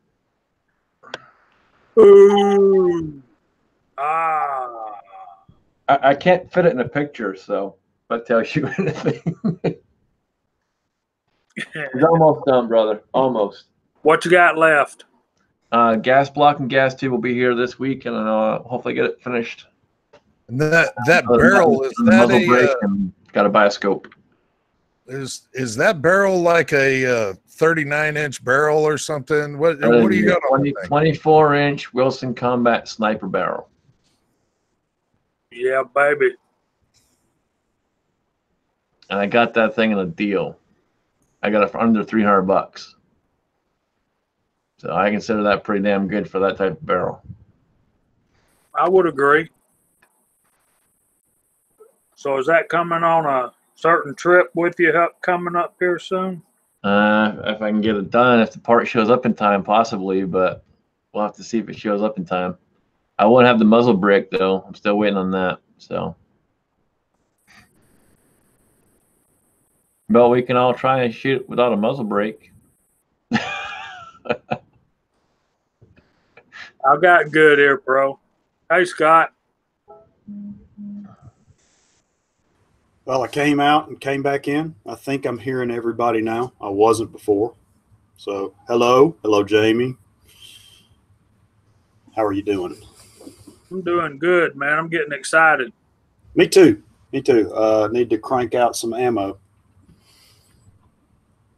Ooh. Ah. I can't fit it in a picture, so that tells you anything. It's almost done, brother. Almost. What you got left? Gas block and gas tube will be here this week, and hopefully get it finished. And that barrel, is that got to buy a scope. Is that barrel like a 39-inch barrel or something? What do you got on that thing? 24-inch Wilson Combat Sniper barrel. Yeah, baby. And I got that thing in a deal. I got it for under $300. So I consider that pretty damn good for that type of barrel. I would agree. So is that coming on a certain trip with you coming up here soon? If I can get it done, if the part shows up in time, possibly, but we'll have to see if it shows up in time. I won't have the muzzle brake though. I'm still waiting on that. So, but we can all try and shoot without a muzzle brake. I got good here, bro. Hey, Scott. Well, I came out and came back in. I think I'm hearing everybody now. I wasn't before. So, hello, Jamie. How are you doing? I'm doing good, man. I'm getting excited. Me too. Need to crank out some ammo.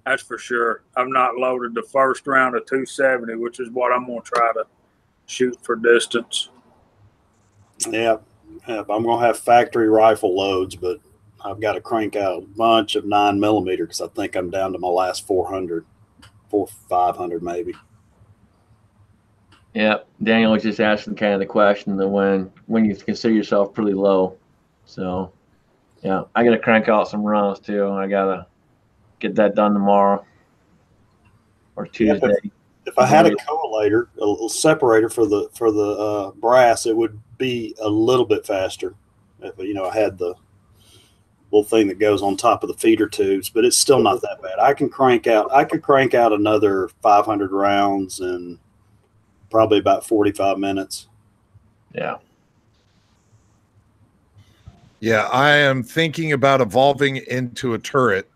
That's for sure. I've not loaded the first round of 270, which is what I'm going to try to shoot for distance. Yeah, I'm going to have factory rifle loads, but I've got to crank out a bunch of 9mm because I think I'm down to my last 400, 500 maybe. Yeah, Daniel was just asking kind of the question that when you consider yourself pretty low. So, yeah, I got to crank out some runs too. I got to get that done tomorrow or Tuesday. Yep, if I had a collator, a little separator for the brass, it would be a little bit faster. If, I had the little thing that goes on top of the feeder tubes, but it's still not that bad. I could crank out another 500 rounds in probably about 45 minutes. Yeah. Yeah, I am thinking about evolving into a turret.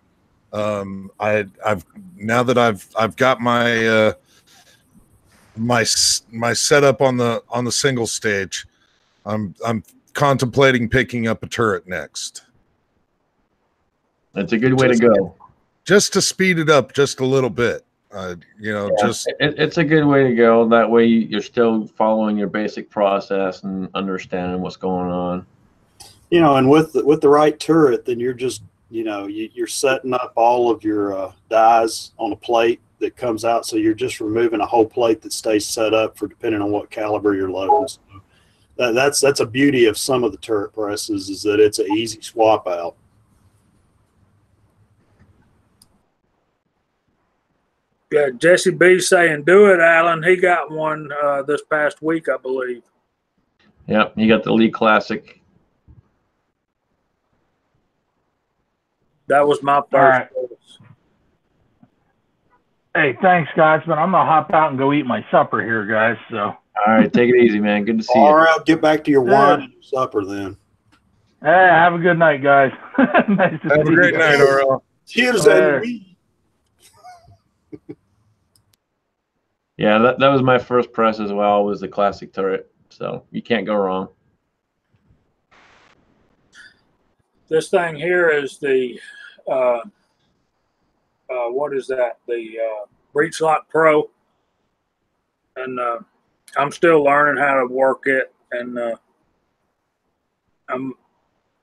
I've now that I've got my my setup on the single stage. I'm contemplating picking up a turret next. That's a good way to go. Just to speed it up just a little bit. It's a good way to go. That way you're still following your basic process and understanding what's going on. And with the right turret, then you're just, you're setting up all of your dies on a plate that comes out. So you're just removing a whole plate that stays set up for depending on what caliber you're loading. So that's a beauty of some of the turret presses, is that it's an easy swap out. Yeah, Jesse B saying, do it, Alan. He got one this past week, I believe. Yep, you got the Lee Classic. That was my first choice. Hey, thanks, guys, but I'm going to hop out and go eat my supper here, guys. So. All right, take it easy, man. Good to see you. All right, get back to your wine and your supper then. Hey, have a good night, guys. Nice to have a great night, RL. Cheers, and yeah, that was my first press as well, was the classic turret. So you can't go wrong. This thing here is the, what is that? The Breech Lock Pro. And I'm still learning how to work it. And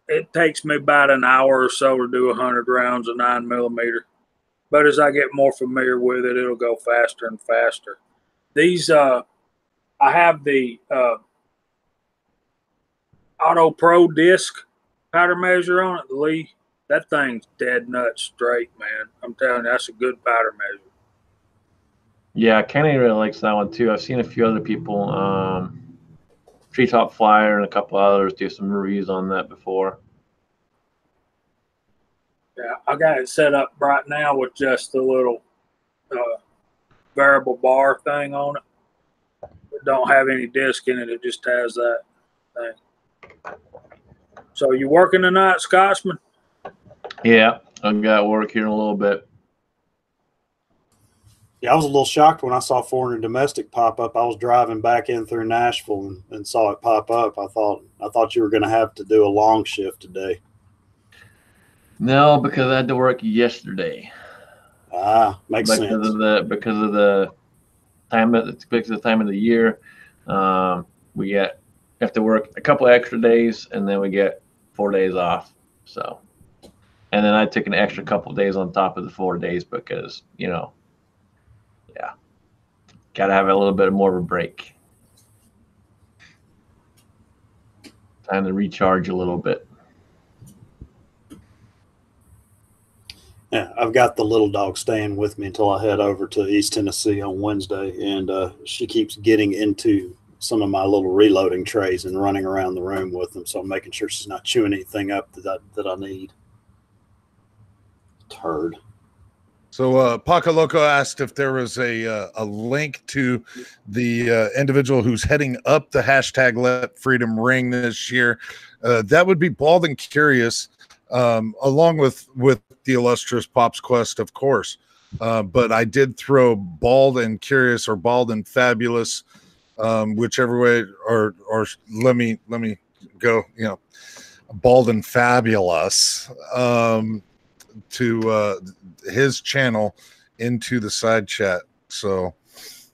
it takes me about an hour or so to do 100 rounds of 9mm. But as I get more familiar with it, it'll go faster and faster. These, I have the Auto Pro disc powder measure on it, the Lee. That thing's dead nuts straight, man. I'm telling you, that's a good powder measure. Yeah, Kenny really likes that one too. I've seen a few other people, Treetop Flyer and a couple others, do some reviews on that before. Yeah, I got it set up right now with just the little variable bar thing on it. It don't have any disc in it. It just has that thing. So you working tonight, Scotsman? Yeah, I've got work here in a little bit. Yeah, I was a little shocked when I saw Foreign and Domestic pop up. I was driving back in through Nashville and saw it pop up. I thought you were going to have to do a long shift today. No, because I had to work yesterday. Makes sense. Because of the time of the year, we have to work a couple extra days, and then we get 4 days off. So, and then I took an extra couple days on top of the 4 days because got to have a little bit more of a break. Time to recharge a little bit. Yeah, I've got the little dog staying with me until I head over to East Tennessee on Wednesday, and she keeps getting into some of my little reloading trays and running around the room with them, so I'm making sure she's not chewing anything up that I need. Turd. So Paca Loco asked if there was a link to the individual who's heading up the hashtag Let Freedom Ring this year. That would be Bald and Curious, along with the illustrious Pops Quest, of course. But I did throw Bald and Curious or Bald and Fabulous, whichever way, or let me go, Bald and Fabulous, to his channel into the side chat. So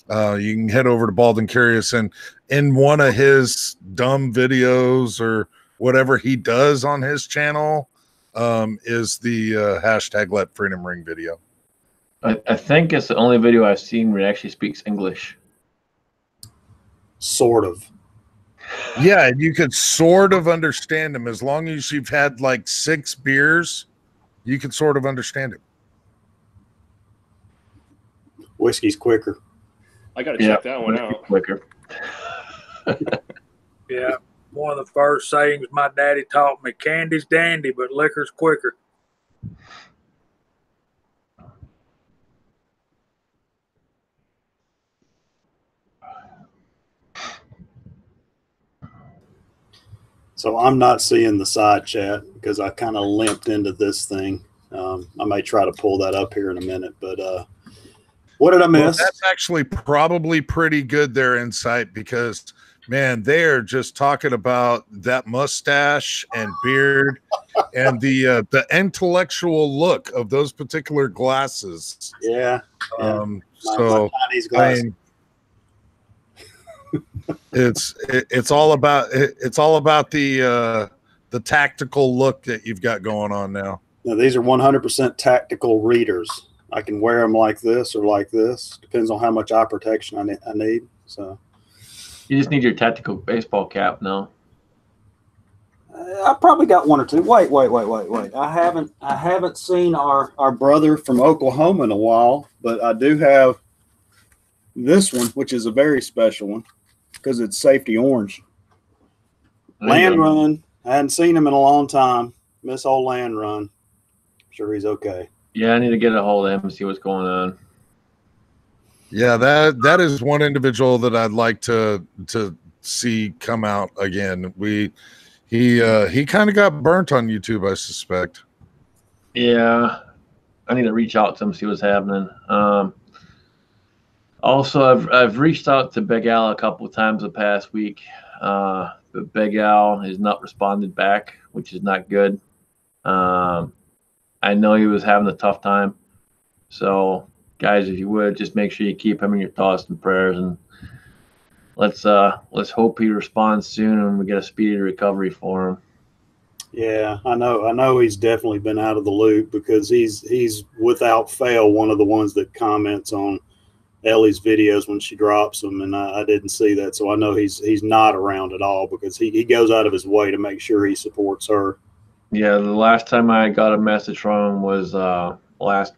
you can head over to Bald and Curious, and in one of his dumb videos or whatever he does on his channel, is the hashtag Let Freedom Ring video. I think it's the only video I've seen where he actually speaks English. Sort of. Yeah, you could sort of understand him as long as you've had like 6 beers. You can sort of understand him. Whiskey's quicker. I got to check that one out. Quicker. Yeah. One of the first sayings my daddy taught me: candy's dandy, but liquor's quicker. So I'm not seeing the side chat because I kind of limped into this thing. I may try to pull that up here in a minute, but what did I miss? Well, that's actually probably pretty good there, Insight, because man, they're just talking about that mustache and beard and the intellectual look of those particular glasses. Yeah. So Chinese glasses. I mean, it's all about the tactical look that you've got going on now. Now, these are 100% tactical readers. I can wear them like this or like this. Depends on how much eye protection I need. So you just need your tactical baseball cap now. I probably got one or two. Wait. I haven't seen our brother from Oklahoma in a while, but I do have this one, which is a very special one because it's safety orange. Land Run. I hadn't seen him in a long time. Miss old Land Run. Sure he's okay. Yeah, I need to get a hold of him and see what's going on. Yeah, that is one individual that I'd like to see come out again. He kind of got burnt on YouTube, I suspect. Yeah, I need to reach out to him, see what's happening. Also, I've reached out to Big Al a couple of times the past week, but Big Al has not responded back, which is not good. I know he was having a tough time. So, guys, if you would, just make sure you keep him in your thoughts and prayers, and let's hope he responds soon and we get a speedy recovery for him. Yeah, I know he's definitely been out of the loop because he's without fail one of the ones that comments on Ellie's videos when she drops them, and I didn't see that, so I know he's not around at all because he goes out of his way to make sure he supports her. Yeah, the last time I got a message from him was last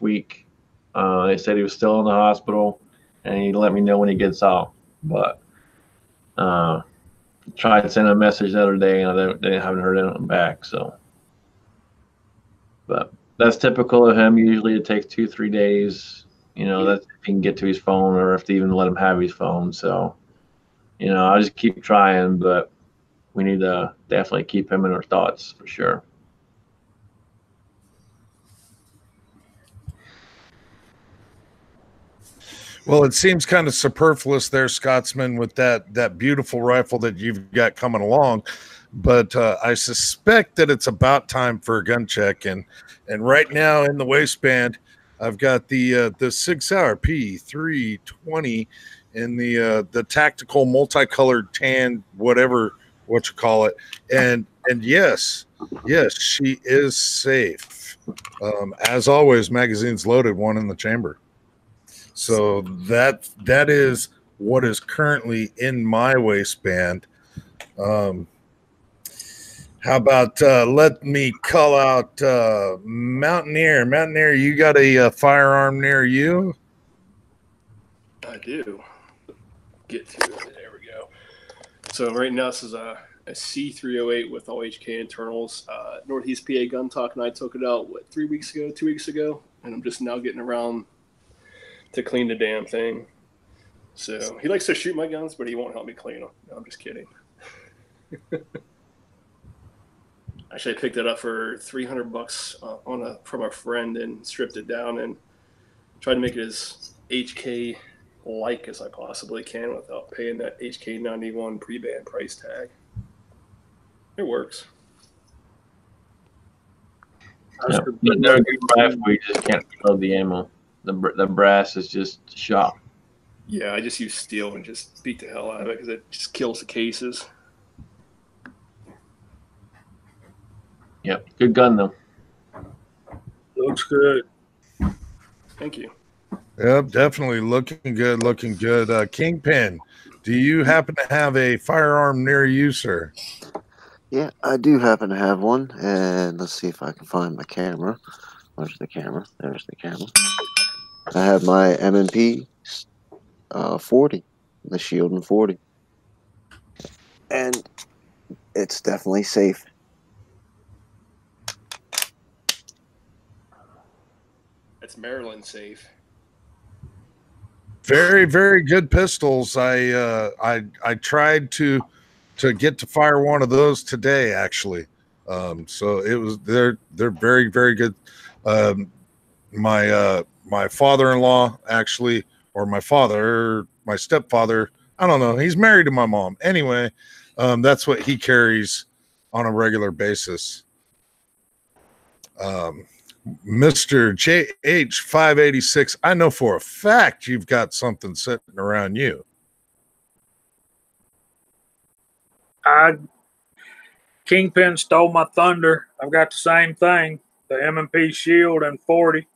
week. They said he was still in the hospital, and he let me know when he gets out. But tried to send a message the other day, and they haven't heard anything back. So, but that's typical of him. Usually, it takes 2-3 days. That's if he can get to his phone, or if they even let him have his phone. So, I'll just keep trying, but we need to definitely keep him in our thoughts for sure. Well, it seems kind of superfluous there, Scotsman, with that beautiful rifle that you've got coming along. But I suspect that it's about time for a gun check. And right now in the waistband, I've got the 6 Hour P320 in the tactical multicolored tan, whatever what you call it. And yes, she is safe. As always, magazine's loaded, one in the chamber. So that is what is currently in my waistband. How about let me call out Mountaineer. Mountaineer, you got a firearm near you? I do. Get to it. There we go. So right now this is a C308 with all HK internals. Northeast PA Gun Talk and I took it out 2 weeks ago, and I'm just now getting around to clean the damn thing. So he likes to shoot my guns, but he won't help me clean them. No, I'm just kidding. Actually, I picked it up for $300 from a friend and stripped it down and tried to make it as HK-like as I possibly can without paying that HK91 pre-ban price tag. It works. Yeah, they're a good rifle. You just can't throw the ammo. The brass is just shot. Yeah, I just use steel and just beat the hell out of it because it just kills the cases. Yep, good gun though. Looks good. Thank you. Yep, definitely looking good, looking good. Kingpin, do you happen to have a firearm near you, sir? Yeah, I do happen to have one, and let's see if I can find my camera. Where's the camera? There's the camera. I have my M&P 40, the Shield and 40, and it's definitely safe. It's Maryland safe. Very, very good pistols. I tried to get to fire one of those today, actually. So it was they're very, very good. My father-in-law actually, or my stepfather, I don't know. He's married to my mom. Anyway, that's what he carries on a regular basis. Mr. JH586, I know for a fact you've got something sitting around you. Kingpin stole my thunder. I've got the same thing, the M&P Shield and 40,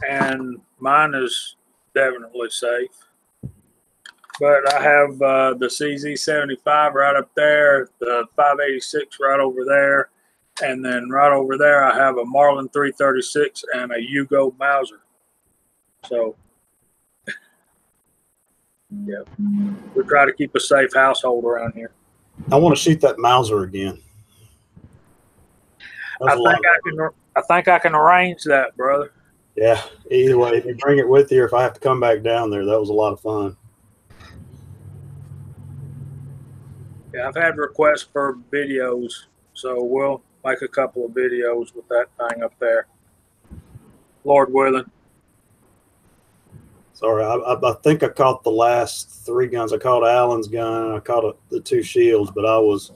and mine is definitely safe. But I have the CZ75 right up there, the 586 right over there, and then right over there I have a Marlin 336 and a Hugo Mauser. So, yeah, we try to keep a safe household around here. I want to shoot that Mauser again. I think I can arrange that, brother. Yeah, either way, if you bring it with you or if I have to come back down there, that was a lot of fun. Yeah, I've had requests for videos, so we'll make a couple of videos with that thing up there. Lord willing. Sorry, I think I caught the last 3 guns. I caught Allen's gun, and I caught the 2 shields, but I was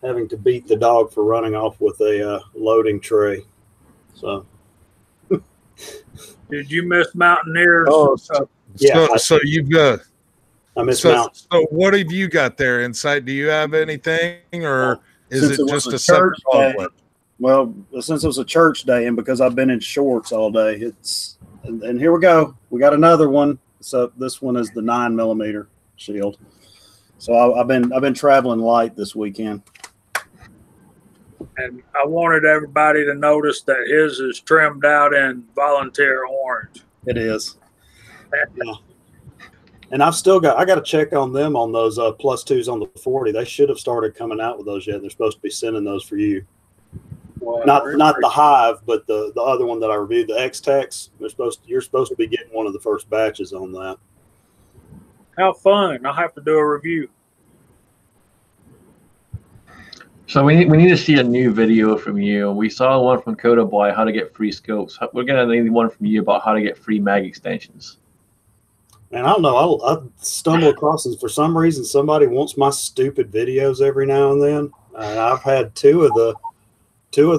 having to beat the dog for running off with a loading tray. So, did you miss Mountaineers? Oh, yeah. So you've got. I missed So what have you got there inside? Do you have anything, or is it just a separate conflict? Well, since it was a church day, and because I've been in shorts all day, it's and here we go. We got another one. So this one is the 9mm shield. So I've been traveling light this weekend. And I wanted everybody to notice that his is trimmed out in volunteer orange. It is. Yeah. And I got to check on them on those +2s on the 40. They should have started coming out with those yet. They're supposed to be sending those for you. Well, not the Hive, but the other one that I reviewed, the X-Tex. You're supposed to be getting one of the first batches on that. How fun! I'll have to do a review. So we need to see a new video from you. We saw one from Coda Boy, how to get free scopes. We're gonna need one from you about how to get free mag extensions. And I don't know. I stumble across this for some reason. Somebody wants my stupid videos every now and then. I've had two of the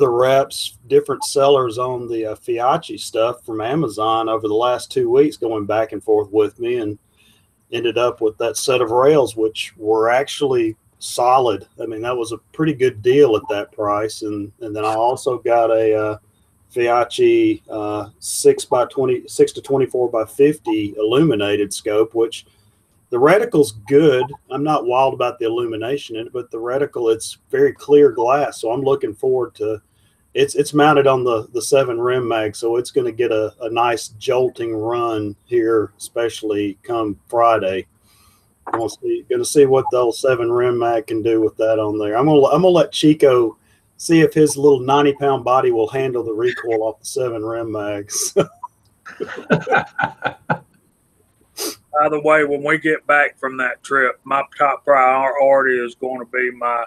reps, different sellers on the Fiachi stuff from Amazon over the last 2 weeks, going back and forth with me, and ended up with that set of rails, which were actually solid. I mean, that was a pretty good deal at that price. And then I also got a Fiachi 6 to 24 by 50 illuminated scope, which the reticle's good. I'm not wild about the illumination in it, but the reticle, it's very clear glass. So I'm looking forward to it's mounted on the 7 rim mag, so it's going to get a nice jolting run here, especially come Friday. I'm going to see what the old 7 rim mag can do with that on there. I'm gonna let Chico see if his little 90-pound body will handle the recoil off the 7 rim mags. By the way, when we get back from that trip, my top priority is going to be my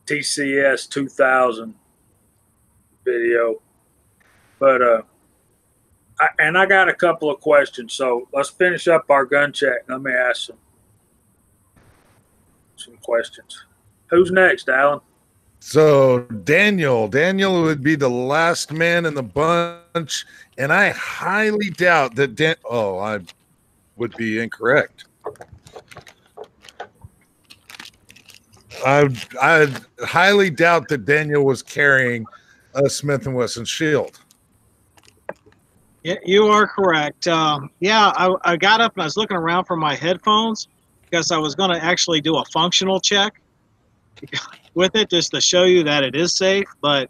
TCS 2000 video. But I got a couple of questions, so let's finish up our gun check. Let me ask some questions. Who's next, Alan? So Daniel would be the last man in the bunch, and I highly doubt that I would be incorrect. I highly doubt that Daniel was carrying a Smith & Wesson Shield. Yeah, you are correct. Yeah, I got up and I was looking around for my headphones because I was going to actually do a functional check with it just to show you that it is safe. But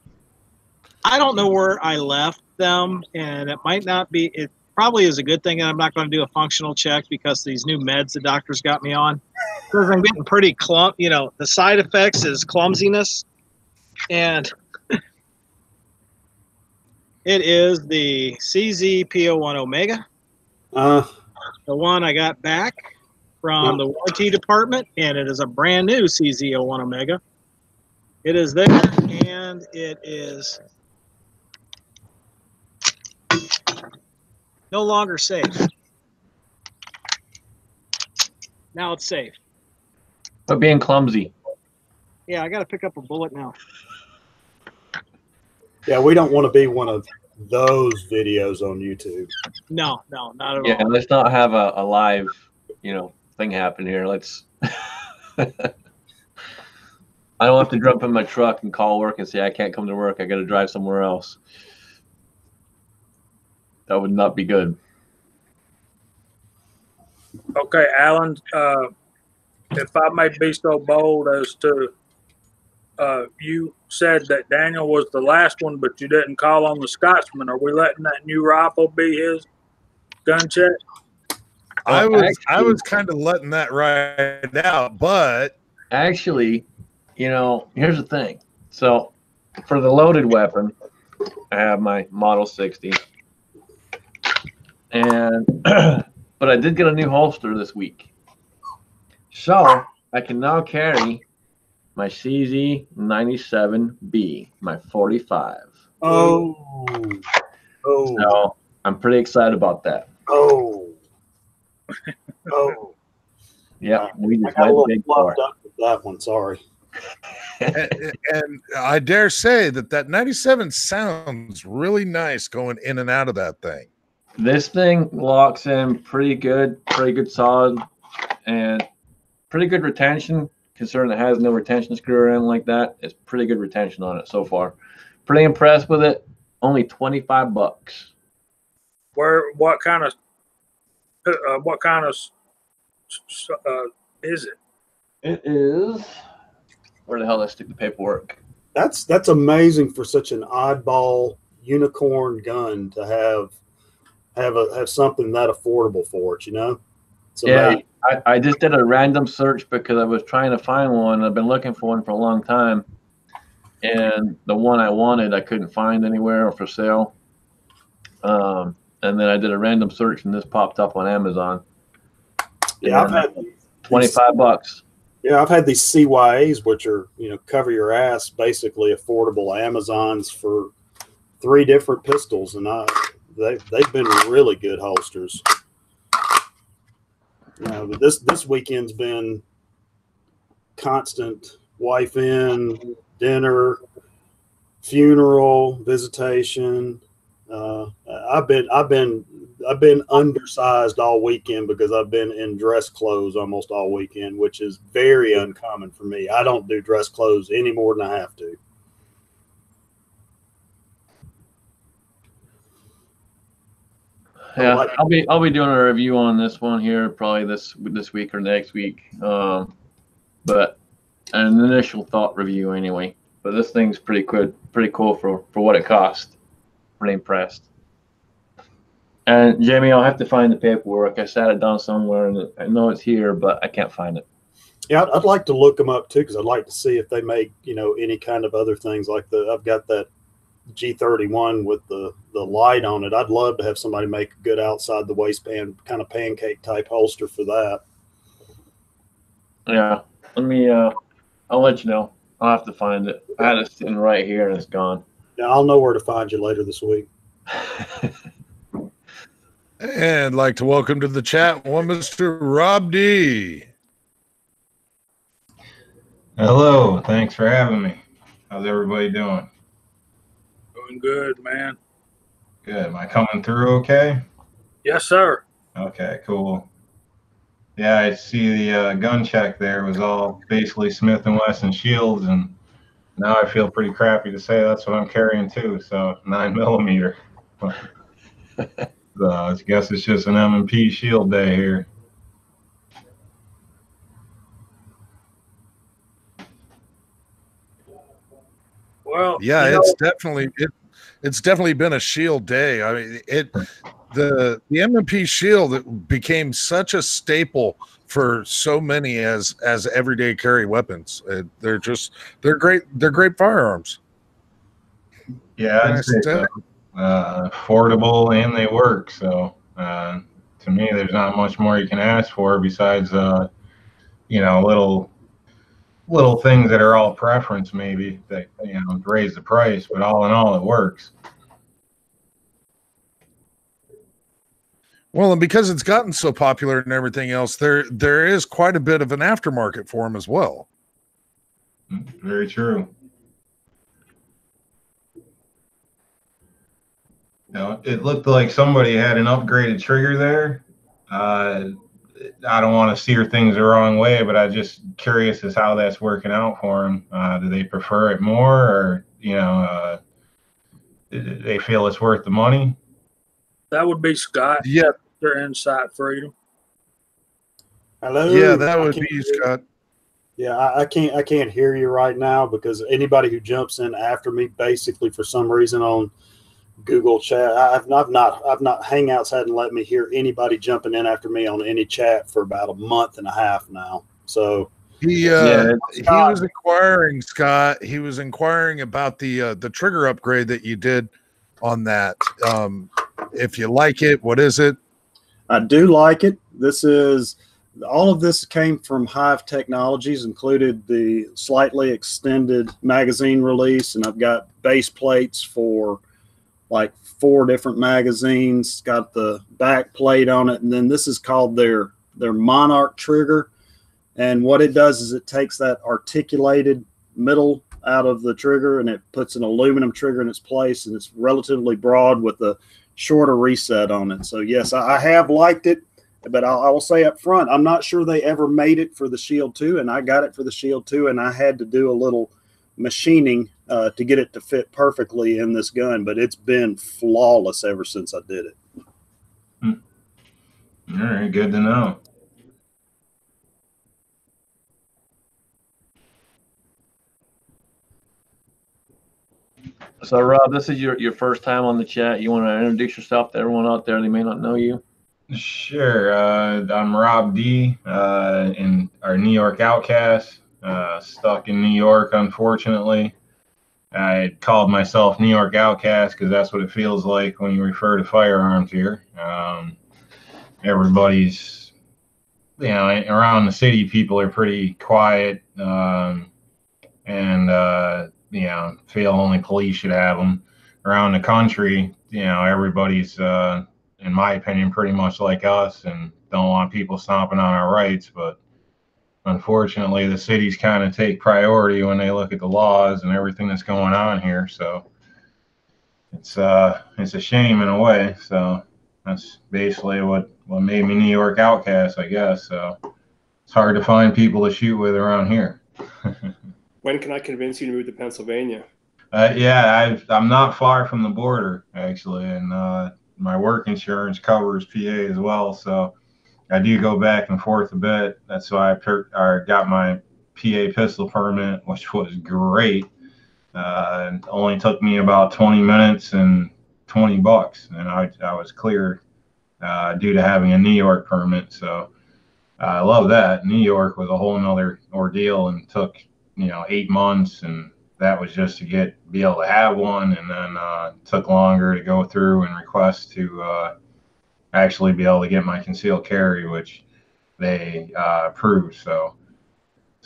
I don't know where I left them, and it might not be. It probably is a good thing that I'm not going to do a functional check because these new meds the doctor's got me on. Because I'm getting pretty the side effects is clumsiness, and it is the CZPO1 Omega, the one I got back from the warranty department, and it is a brand new CZ01 Omega. It is there, and it is no longer safe. Now it's safe. But being clumsy. Yeah, I got to pick up a bullet now. Yeah, we don't want to be one of those videos on YouTube. No, not at all. Yeah, let's not have a live, thing happen here. Let's. I don't have to jump in my truck and call work and say I can't come to work. I got to drive somewhere else. That would not be good. Okay, Alan, if I may be so bold as to, you said that Daniel was the last one, but you didn't call on the Scotsman. Are we letting that new rifle be his gun check? I was kind of letting that ride out, but actually, here's the thing. So for the loaded weapon, I have my Model 60. And but I did get a new holster this week. So I can now carry my CZ97B, my 45. Oh. So I'm pretty excited about that. Oh. Yeah, we just got a little big fluffed up with that one. Sorry. and I dare say that 97 sounds really nice going in and out of that thing. This thing locks in pretty good solid, and pretty good retention, considering it has no retention screw or anything like that. It's pretty good retention on it so far. Pretty impressed with it. Only $25. What kind of is it? It is. Where the hell did I stick the paperwork? That's amazing for such an oddball unicorn gun to have something that affordable for it. It's amazing. Yeah, I just did a random search because I was trying to find one. I've been looking for one for a long time, and the one I wanted I couldn't find anywhere or for sale. And then I did a random search, and this popped up on Amazon. Yeah, I've had $25. Yeah, I've had these CYAs, which are cover your ass, basically affordable Amazons for 3 different pistols, and they've been really good holsters. But this weekend's been constant wife in, dinner, funeral, visitation. I've been undersized all weekend because I've been in dress clothes almost all weekend, which is very uncommon for me. I don't do dress clothes any more than I have to. Yeah, I'll be doing a review on this one here probably this week or next week. But an initial thought review anyway. But this thing's pretty cool for what it cost. Pretty impressed. And Jamie, I'll have to find the paperwork. I sat it down somewhere, and I know it's here, but I can't find it. Yeah, I'd like to look them up too, because I'd like to see if they make any kind of other things like I've got that G31 with the light on it. I'd love to have somebody make a good outside the waistband kind of pancake type holster for that. Yeah, I'll let you know. I'll have to find it. I had it sitting right here, and it's gone. Yeah, I'll know where to find you later this week. And like to welcome to the chat one Mr. Rob D. Hello, thanks for having me. How's everybody doing? Doing good, man. Good. Am I coming through okay? Yes, sir. Okay, cool. Yeah, I see the gun check there was all basically Smith and Wesson shields, and now I feel pretty crappy to say that's what I'm carrying too. So 9mm. So I guess it's just an M&P shield day here. Well, Yeah, you it's know, definitely been a shield day. I mean, the M&P shield it became such a staple for so many as everyday carry weapons. They're great firearms. Yeah, Can I'd I say say? so. Affordable and they work. So to me, there's not much more you can ask for besides little things that are all preference maybe that raise the price. But all in all, it works. Well, and because it's gotten so popular and everything else, there is quite a bit of an aftermarket for them as well. Very true. It looked like somebody had an upgraded trigger there. I don't want to steer things the wrong way, but I'm just curious as how that's working out for them. Do they prefer it more, or do they feel it's worth the money? that would be Scott. Yeah, Their insight freedom. Hello. yeah, that would be Scott. Yeah, I can't hear you right now because anybody who jumps in after me, basically for some reason on Google Chat, I've not Hangouts hadn't let me hear anybody jumping in after me on any chat for about a month and a half now. So He was inquiring, Scott. He was inquiring about the trigger upgrade that you did on that. If you like it, what is it? I do like it. All of this came from Hive Technologies, included the slightly extended magazine release, and I've got base plates for like 4 different magazines. Got the back plate on it, and then this is called their Monarch trigger. And what it does is it takes that articulated middle out of the trigger and it puts an aluminum trigger in its place, and it's relatively broad with a shorter reset on it. So yes, I have liked it. But I will say up front, I'm not sure they ever made it for the Shield 2, and I got it for the Shield 2, and I had to do a little machining to get it to fit perfectly in this gun, but it's been flawless ever since I did it. All right, good to know. So, Rob, this is your first time on the chat. You want to introduce yourself to everyone out there? They may not know you. Sure. I'm Rob D. In our New York Outcast. Stuck in New York, unfortunately. I called myself New York Outcast because that's what it feels like when you refer to firearms here. Everybody's, around the city, people are pretty quiet and feel only police should have them. Around the country, everybody's in my opinion, pretty much like us and don't want people stomping on our rights. But unfortunately, the cities kind of take priority when they look at the laws and everything that's going on here. So it's a shame in a way. So that's basically what made me New York Outcast, I guess. So it's hard to find people to shoot with around here. When can I convince you to move to Pennsylvania? I'm not far from the border, actually, and my work insurance covers PA as well, so I do go back and forth a bit. That's why I got my PA pistol permit, which was great. It only took me about 20 minutes and $20, and I was clear due to having a New York permit. So I love that. New York was a whole nother ordeal and took 8 months, and that was just to be able to have one, and then took longer to go through and request to actually be able to get my concealed carry, which they approved.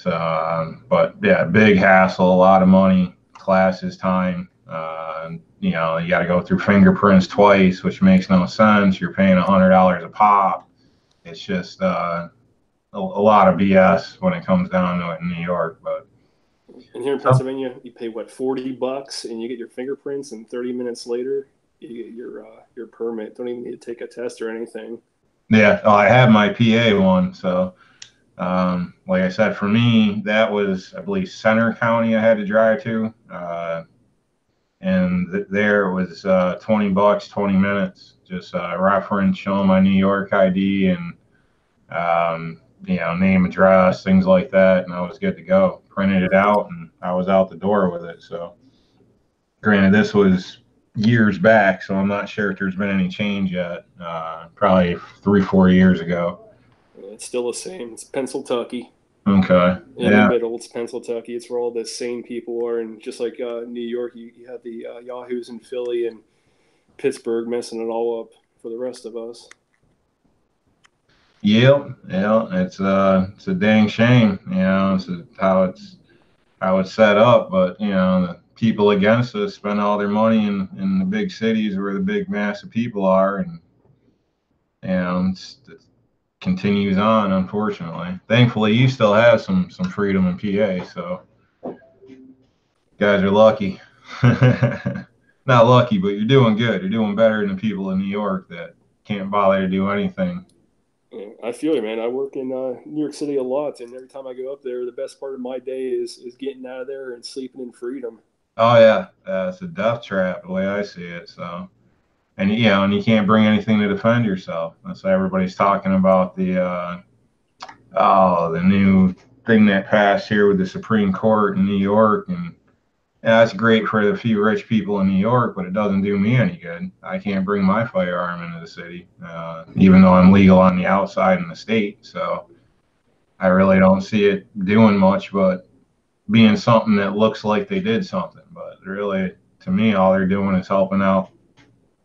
But yeah, big hassle, a lot of money, classes, time. You got to go through fingerprints twice, which makes no sense. You're paying $100 a pop. It's just a lot of BS when it comes down to it in New York, but. And here in Pennsylvania, you pay $40 and you get your fingerprints, and 30 minutes later, you get your permit. Don't even need to take a test or anything. Yeah, oh, I have my PA one. So, like I said, for me, that was, I believe, Center County I had to drive to. And there was $20, 20 minutes, just reference, showing my New York ID and, name, address, things like that. And I was good to go. Printed it out and I was out the door with it. So, granted, this was years back, so I'm not sure if there's been any change yet. Probably 3-4 years ago. It's still the same. It's Pennsylvania. Okay. In the middle, it's Pennsylvania. It's where all the same people are. And just like New York, you have the Yahoos in Philly and Pittsburgh messing it all up for the rest of us. Yep. Yeah. It's a dang shame. It's how it's set up. But the people against us spend all their money in the big cities where the big mass of people are, and it continues on, unfortunately. Thankfully, you still have some freedom in PA, so guys are lucky. Not lucky, but you're doing good. You're doing better than the people in New York that can't bother to do anything. Yeah, I feel you, man. I work in New York City a lot, and every time I go up there, the best part of my day is getting out of there and sleeping in freedom. Oh yeah, it's a death trap the way I see it. So, and you can't bring anything to defend yourself. That's why everybody's talking about the new thing that passed here with the Supreme Court in New York, and that's great for the few rich people in New York, but it doesn't do me any good. I can't bring my firearm into the city, even though I'm legal on the outside in the state. So I really don't see it doing much, but being something that looks like they did something. But really, to me, all they're doing is helping out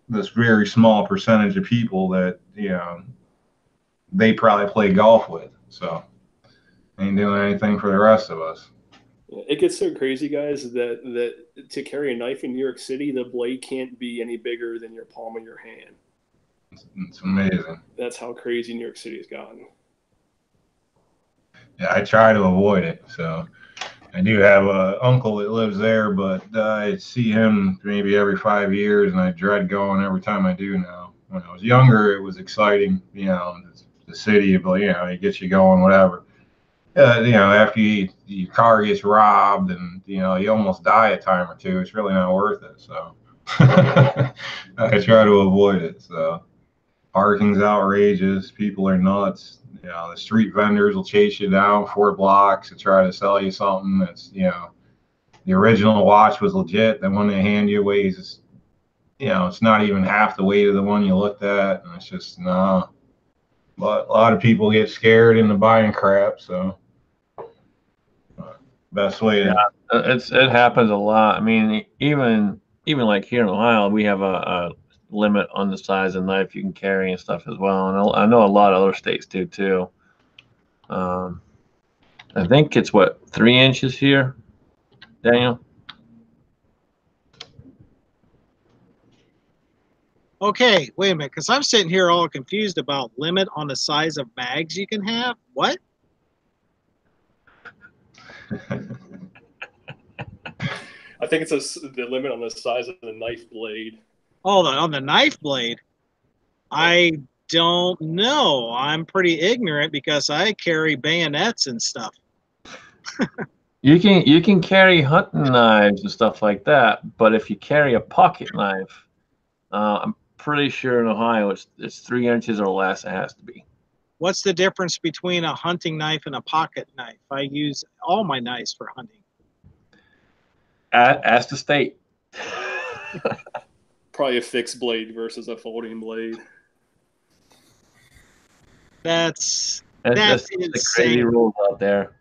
this very small percentage of people that, they probably play golf with. So ain't doing anything for the rest of us. It gets so crazy, guys, that to carry a knife in New York City, the blade can't be any bigger than your palm of your hand. It's amazing. That's how crazy New York City has gotten. Yeah, I try to avoid it. So I do have an uncle that lives there, but I see him maybe every 5 years, and I dread going every time I do now. When I was younger, it was exciting, the city, but, it gets you going, whatever. After your car gets robbed and, you almost die a time or two, it's really not worth it. So I try to avoid it. So parking's outrageous. People are nuts. The street vendors will chase you down 4 blocks to try to sell you something that's, the original watch was legit. Then when they hand you weighs, it's not even half the weight of the one you looked at. And it's just, no. But a lot of people get scared into buying crap. So best way to. Yeah, it happens a lot. I mean, even like here in Ohio, we have a limit on the size of knife you can carry and stuff as well. And I know a lot of other states do too. I think it's 3 inches here, Daniel. Okay, wait a minute, because I'm sitting here all confused about limit on the size of mags you can have. What? I think it's the limit on the size of the knife blade. Oh, on the knife blade? I don't know. I'm pretty ignorant because I carry bayonets and stuff. You can carry hunting knives and stuff like that, but if you carry a pocket knife, I'm pretty sure in Ohio it's 3 inches or less. It has to be. What's the difference between a hunting knife and a pocket knife? I use all my knives for hunting. Ask the state. Probably a fixed blade versus a folding blade. That's the crazy rules out there.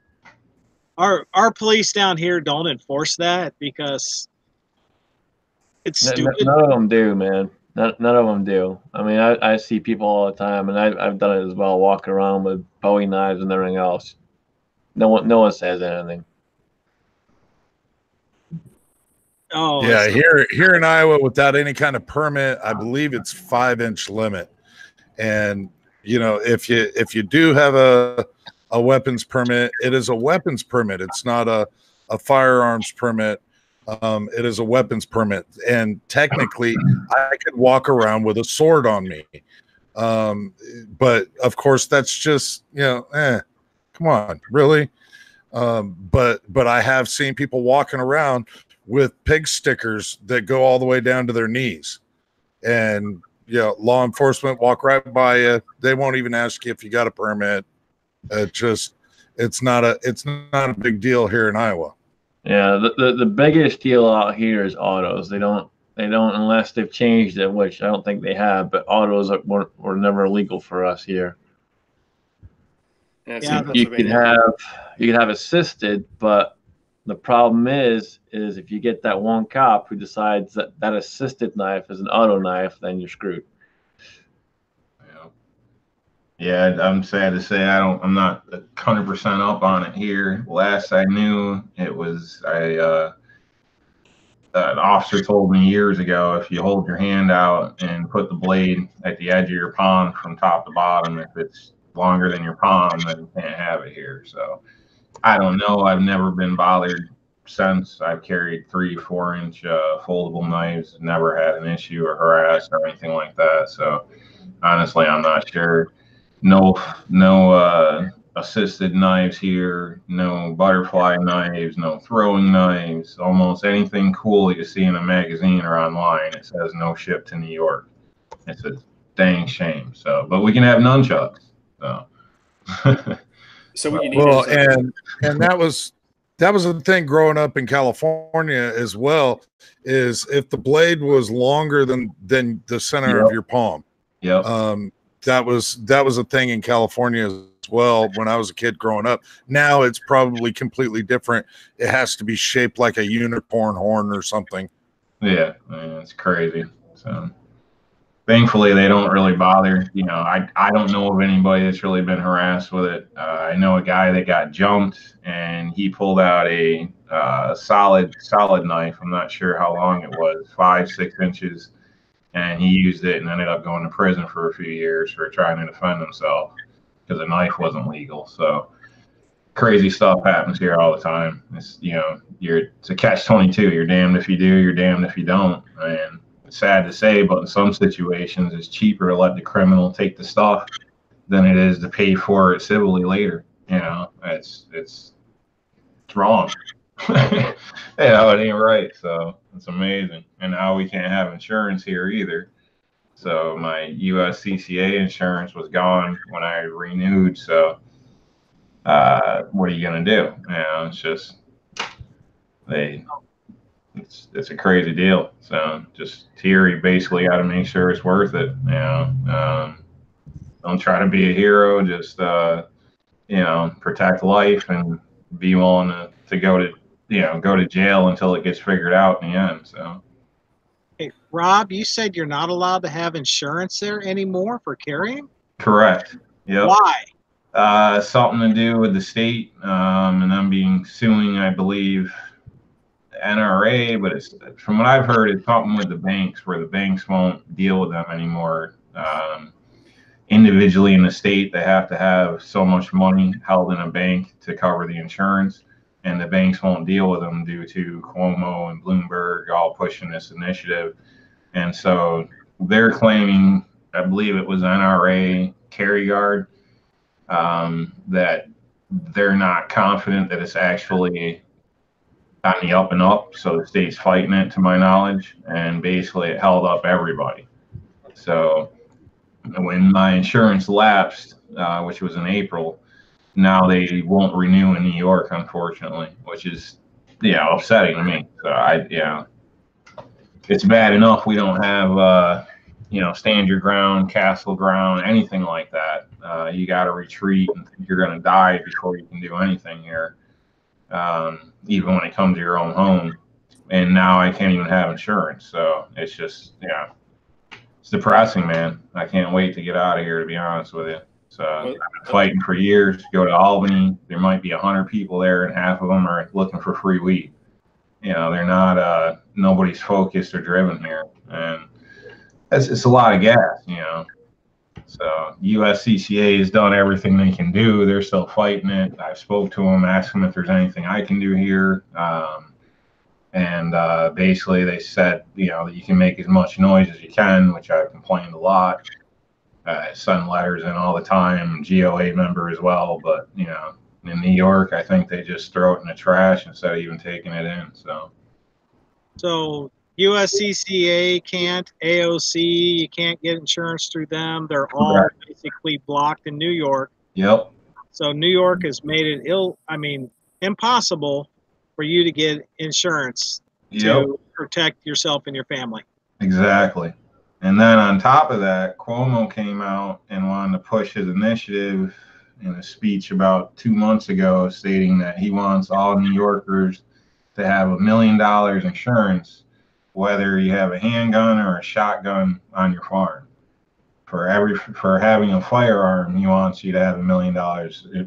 Our police down here don't enforce that because it's stupid. None of them do, man. None of them do. I mean, I see people all the time, and I've done it as well, walking around with Bowie knives and everything else. No one says anything. Oh yeah, here in Iowa, without any kind of permit, I believe it's 5-inch limit. And if you do have a weapons permit, it is a weapons permit. It's not a firearms permit. It is a weapons permit, and technically, I could walk around with a sword on me. But of course, that's just, come on, really. But I have seen people walking around with pig stickers that go all the way down to their knees, and law enforcement walk right by you. They won't even ask you if you got a permit. It's not a big deal here in Iowa. Yeah, the biggest deal out here is autos. They don't unless they've changed it, which I don't think they have. But autos were never legal for us here. Yeah, you could have assisted, but the problem is if you get that one cop who decides that assisted knife is an auto knife, then you're screwed. Yeah, I'm sad to say I'm not 100% up on it here. Last I knew, it was an officer told me years ago, if you hold your hand out and put the blade at the edge of your palm from top to bottom, if it's longer than your palm, then you can't have it here. So I don't know. I've never been bothered since. I've carried 3-4 inch foldable knives, never had an issue or harassed or anything like that. So honestly, I'm not sure. No assisted knives here, no butterfly knives, no throwing knives. Almost anything cool you see in a magazine or online, it says no ship to New York. It's a dang shame. So, but we can have nunchucks. So, so what you need well, is and that was the thing growing up in California as well, is if the blade was longer than the center of your palm. Yep. That was a thing in California as well when I was a kid growing up. Now it's probably completely different. It has to be shaped like a unicorn horn or something. Yeah, it's crazy. So thankfully they don't really bother. I don't know of anybody that's really been harassed with it. I know a guy that got jumped and he pulled out a solid knife. I'm not sure how long it was, 5-6 inches. And he used it and ended up going to prison for a few years for trying to defend himself because the knife wasn't legal. So crazy stuff happens here all the time. It's it's a catch-22. You're damned if you do, you're damned if you don't. And it's sad to say, but in some situations, it's cheaper to let the criminal take the stuff than it is to pay for it civilly later. It's wrong. It ain't right. So it's amazing. And now we can't have insurance here either. So my USCCA insurance was gone when I renewed. So what are you gonna do? It's just it's a crazy deal. So just Thierry basically got to make sure it's worth it. Don't try to be a hero. Just protect life and be willing to go to jail until it gets figured out in the end. So, hey, Rob, you said you're not allowed to have insurance there anymore for carrying? Correct. Yep. Why? Something to do with the state, and I'm suing, I believe, NRA, but it's, from what I've heard, it's something with the banks where the banks won't deal with them anymore. Individually in the state, they have to have so much money held in a bank to cover the insurance, and the banks won't deal with them due to Cuomo and Bloomberg all pushing this initiative. And so they're claiming, I believe it was NRA Carry Guard, that they're not confident that it's actually on the up and up. So the state's fighting it, to my knowledge, and basically it held up everybody. So when my insurance lapsed, which was in April, now they won't renew in New York, unfortunately, which is upsetting to me. So it's bad enough we don't have stand your ground, castle ground, anything like that. You got to retreat and think you're going to die before you can do anything here, even when it comes to your own home. And now I can't even have insurance. So it's just, it's depressing, man. I can't wait to get out of here, to be honest with you. So I've been fighting for years to go to Albany. There might be 100 people there, and half of them are looking for free weed. They're not, nobody's focused or driven here. And it's a lot of gas, So USCCA has done everything they can do. They're still fighting it. I've spoke to them, asked them if there's anything I can do here. And basically they said, that you can make as much noise as you can, which I've complained a lot. send letters in all the time, GOA member as well. But, you know, in New York, I think they just throw it in the trash instead of even taking it in. So USCCA can't, AOC, you can't get insurance through them. They're all basically blocked in New York. Yep. So New York has made it impossible for you to get insurance to protect yourself and your family. Exactly. And then on top of that, Cuomo came out and wanted to push his initiative in a speech about 2 months ago, stating that he wants all New Yorkers to have $1 million insurance, whether you have a handgun or a shotgun on your farm. For having a firearm, he wants you to have $1 million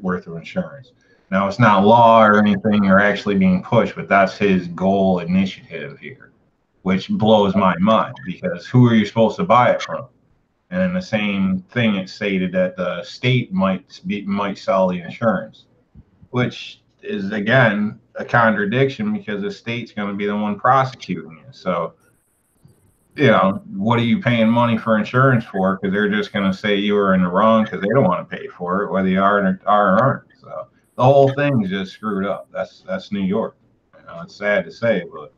worth of insurance. Now, it's not law or anything or actually being pushed, but that's his goal initiative here, which blows my mind, because who are you supposed to buy it from? And in the same thing, it stated that the state might sell the insurance, which is, again, a contradiction, because the state's going to be the one prosecuting you. So, you know, what are you paying money for insurance for? Because they're just going to say you were in the wrong because they don't want to pay for it, whether you are or aren't. So the whole thing's just screwed up. That's New York. You know, it's sad to say, but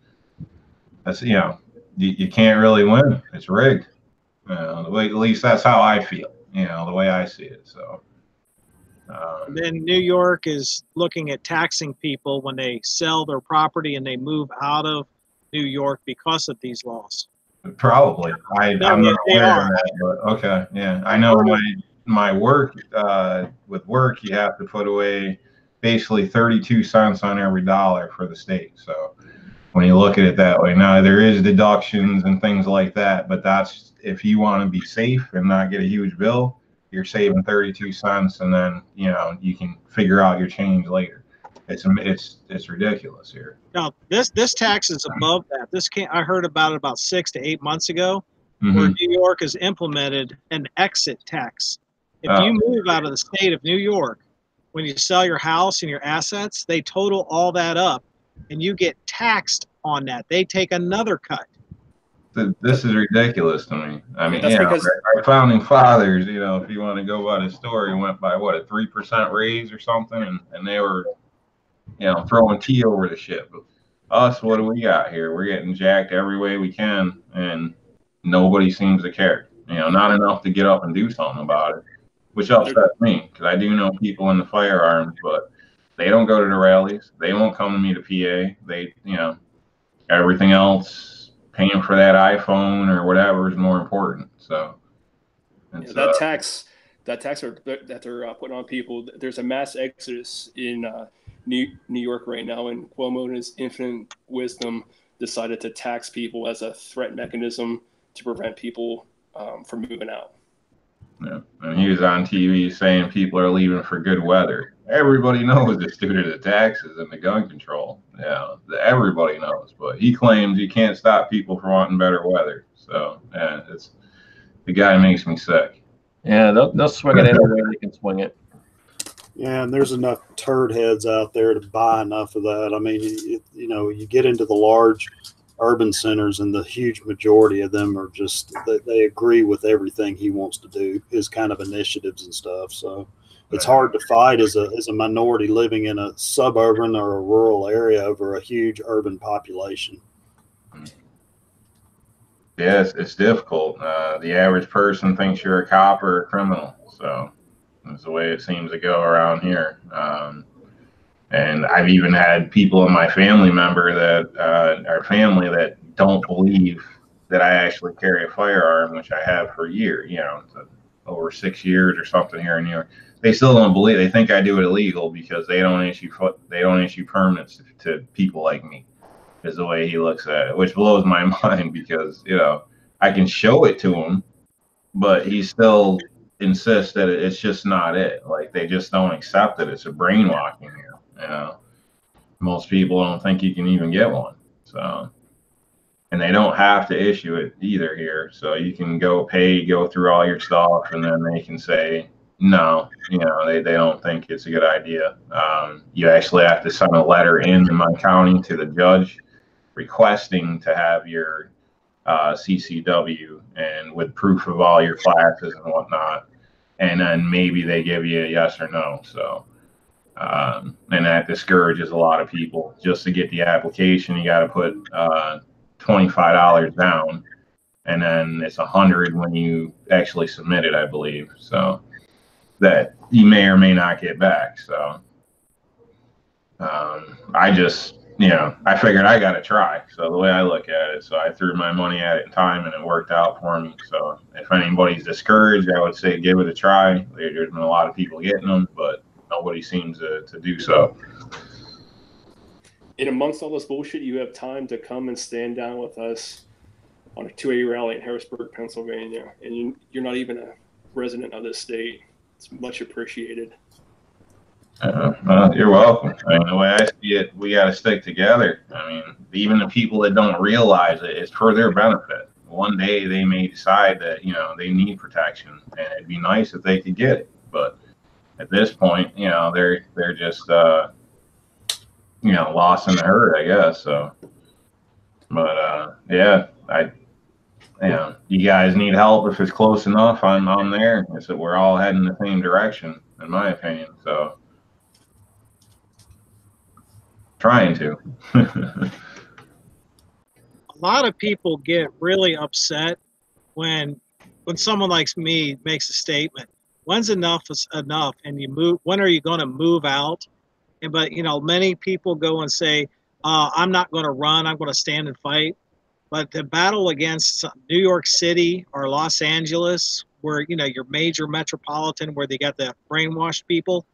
that's, you know, you can't really win. It's rigged. The way, at least that's how I feel. You know, the way I see it. So. Then New York is looking at taxing people when they sell their property and they move out of New York because of these laws. Probably. I'm not aware of that, but okay. Yeah. I know my work, with work, you have to put away basically 32 cents on every dollar for the state. So when you look at it that way, now there is deductions and things like that, but that's if you want to be safe and not get a huge bill, you're saving 32 cents, and then, you know, you can figure out your change later. It's ridiculous here. Now, this tax is above that. I heard about it about 6 to 8 months ago, where New York has implemented an exit tax. If you move out of the state of New York, when you sell your house and your assets, they total all that up, and you get taxed on that. They take another cut. This is ridiculous to me. I mean, that's because our founding fathers, you know, if you want to go by the story, went by what, a 3% raise or something, and they were, you know, throwing tea over the shit. But us, what do we got here? We're getting jacked every way we can, and nobody seems to care. You know, not enough to get up and do something about it, which upsets me, because I do know people in the firearms, but they don't go to the rallies. They won't come to me to PA. They, you know, everything else, paying for that iPhone or whatever is more important. So that tax that they're putting on people, there's a mass exodus in New York right now, and Cuomo, in his infinite wisdom, decided to tax people as a threat mechanism to prevent people from moving out. Yeah, and he was on TV saying people are leaving for good weather. Everybody knows it's due to the taxes and the gun control. Yeah, everybody knows. But he claims you can't stop people from wanting better weather. So, yeah, the guy makes me sick. Yeah, they'll swing it any way they can swing it. Yeah, and there's enough turd heads out there to buy enough of that. I mean, you know, you get into the large urban centers, and the huge majority of them are just, they agree with everything he wants to do, his kind of initiatives and stuff. So it's hard to fight as a minority living in a suburban or a rural area over a huge urban population. Yes, it's difficult. The average person thinks you're a cop or a criminal. So that's the way it seems to go around here. And I've even had people in my family that don't believe that I actually carry a firearm, which I have for a year, you know, over 6 years or something here in New York. They still don't believe. They think I do it illegal because they don't issue permits to people like me, is the way he looks at it, which blows my mind, because, you know, I can show it to him, but he still insists that it's just not it. Like, they just don't accept it. It's a brainwashing here. You know, most people don't think you can even get one. So, and they don't have to issue it either here. So you can go through all your stuff, and then they can say no. You know, they don't think it's a good idea. You actually have to send a letter in my county to the judge requesting to have your CCW and with proof of all your classes and whatnot, and then maybe they give you a yes or no. So, and that discourages a lot of people. Just to get the application, you got to put $25 down, and then it's $100 when you actually submit it, I believe. So that you may or may not get back. So I just, I figured I got to try. So the way I look at it, so I threw my money at it in time, and it worked out for me. So if anybody's discouraged, I would say give it a try. There's been a lot of people getting them, but nobody seems to do so. And amongst all this bullshit, you have time to come and stand down with us on a 2A rally in Harrisburg, Pennsylvania, and you're not even a resident of this state. It's much appreciated. You're welcome. I mean, the way I see it, we got to stick together. I mean, even the people that don't realize it, it's for their benefit. One day they may decide that, they need protection, and it'd be nice if they could get it. But at this point, they're just, lost in the herd, I guess. So, but yeah, you guys need help. If it's close enough, I'm there. I said we're all heading the same direction, in my opinion. So. Trying to. A lot of people get really upset when someone like me makes a statement. When's enough is enough, and you move. When are you going to move out? But many people go and say, "I'm not going to run. I'm going to stand and fight." But the battle against New York City or Los Angeles, where your major metropolitan, where they got the brainwashed people.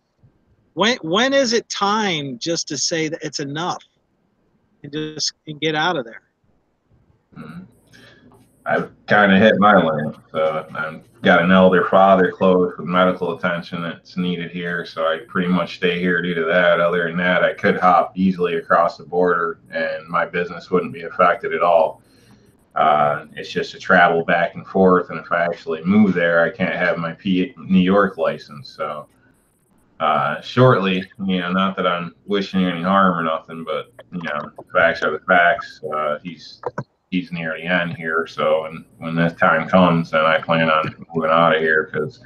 When is it time just to say that it's enough and get out of there? I've kind of hit my limit. So I've got an elder father close with medical attention that's needed here. So I pretty much stay here due to that. Other than that, I could hop easily across the border and my business wouldn't be affected at all. It's just to travel back and forth. And if I actually move there, I can't have my New York license. So shortly, not that I'm wishing any harm or nothing, but facts are the facts. He's near the end here, so and when this time comes, then I plan on moving out of here because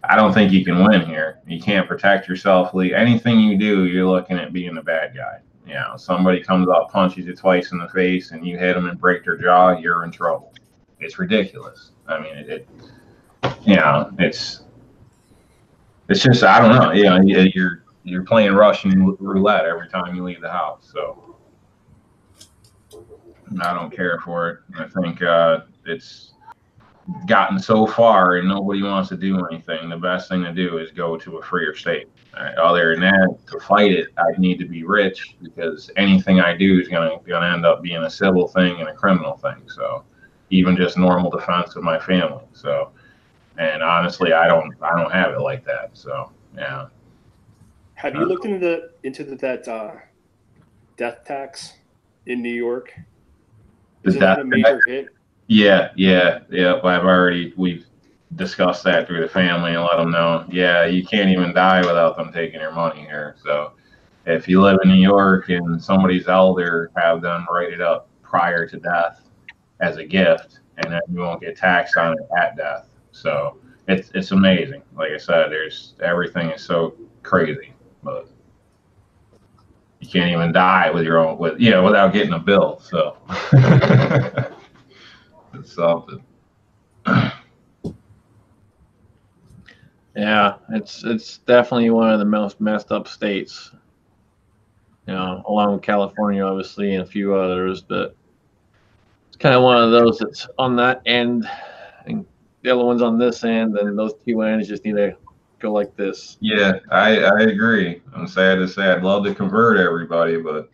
I don't think you can win here. You can't protect yourself. Anything you do, you're looking at being the bad guy. Somebody comes up, punches you twice in the face, and you hit them and break their jaw, you're in trouble. It's ridiculous. I mean, it's just, I don't know. You're playing Russian roulette every time you leave the house. So I don't care for it. I think it's gotten so far and nobody wants to do anything. The best thing to do is go to a freer state. Other than that, to fight it, I need to be rich because anything I do is gonna end up being a civil thing and a criminal thing. So even just normal defense of my family. So. And honestly, I don't have it like that. So yeah. Have you looked into that death tax in New York? Is that a major hit? Yeah. We've discussed that through the family and let them know. Yeah, you can't even die without them taking your money here. So if you live in New York and somebody's elder, have them write it up prior to death as a gift, and then you won't get taxed on it at death. So it's amazing. Like I said, everything is so crazy, but you can't even die without getting a bill. So it's something. Yeah, it's definitely one of the most messed up states. Along with California, obviously, and a few others, but it's kind of one of those that's on that end. And the other one's on this end, and those two ends just need to go like this. Yeah, I agree. I'm sad to say I'd love to convert everybody, but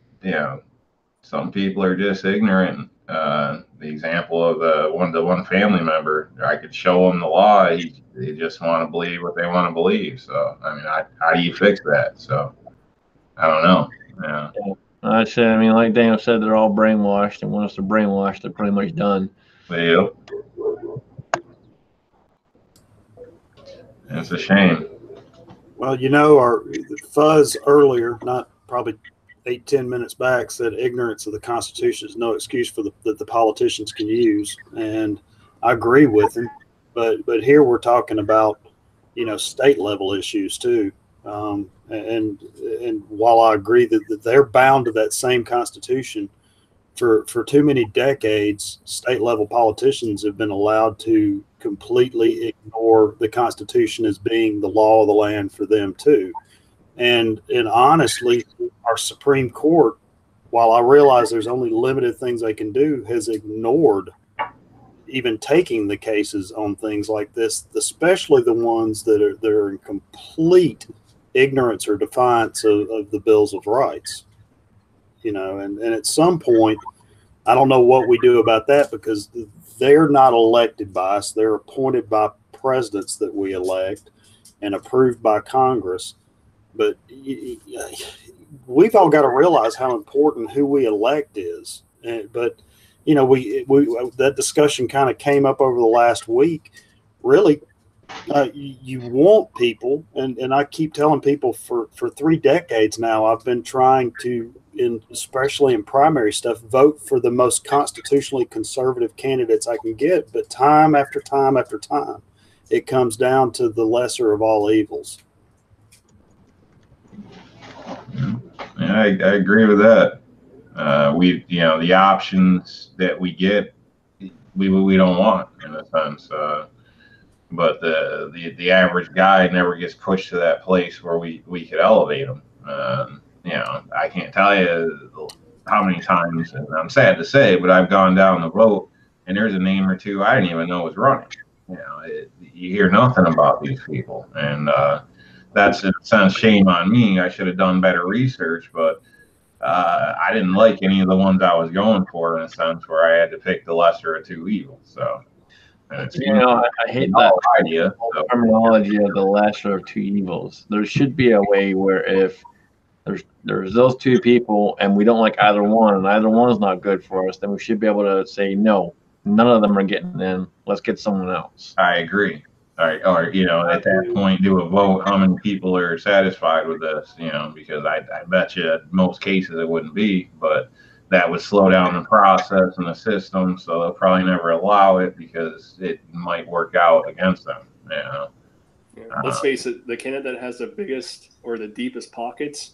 some people are just ignorant. The example of the one family member, I could show them the law. They just want to believe what they want to believe. So I mean, how do you fix that? So I don't know. Yeah. I mean, like Daniel said, they're all brainwashed, and once they're brainwashed, they're pretty much done. Yep. It's a shame. Well, our Fuzz earlier, not probably 8-10 minutes back said ignorance of the Constitution is no excuse for that the politicians can use, and I agree with him. But here we're talking about, you know, state level issues too. And while I agree that they're bound to that same Constitution, for too many decades, state level politicians have been allowed to completely ignore the Constitution as being the law of the land for them too. And honestly, our Supreme Court, while I realize there's only limited things they can do, has ignored even taking the cases on things like this, especially the ones that are in complete ignorance or defiance of the Bills of Rights. You know, and at some point, I don't know what we do about that, because they're not elected by us. They're appointed by presidents that we elect and approved by Congress. But we've all got to realize how important who we elect is. But, you know, we that discussion kind of came up over the last week. Really, you want people, and I keep telling people for 3 decades now, I've been trying to, especially in primary stuff, vote for the most constitutionally conservative candidates I can get. But time after time after time, it comes down to the lesser of all evils. Yeah, I agree with that. You know, the options that we get, we don't want, in a sense. But the average guy never gets pushed to that place where we could elevate him. You know, I can't tell you how many times, and I'm sad to say, but I've gone down the road and there's a name or two I didn't even know was running. You know, you hear nothing about these people, and that's, in a sense, shame on me. I should have done better research, but I didn't like any of the ones I was going for, in a sense, where I had to pick the lesser of two evils. So, you know, I hate that idea, terminology of the lesser of two evils. There should be a way where if there's those two people and we don't like either one, and either one is not good for us, then we should be able to say, no, none of them are getting in. Let's get someone else. I agree. Or, you know, at that point, do a vote. How many people are satisfied with this? You know, because I bet you in most cases it wouldn't be, but that would slow down the process and the system. So they'll probably never allow it because it might work out against them. You know? Yeah. Let's face it, the candidate that has the biggest or the deepest pockets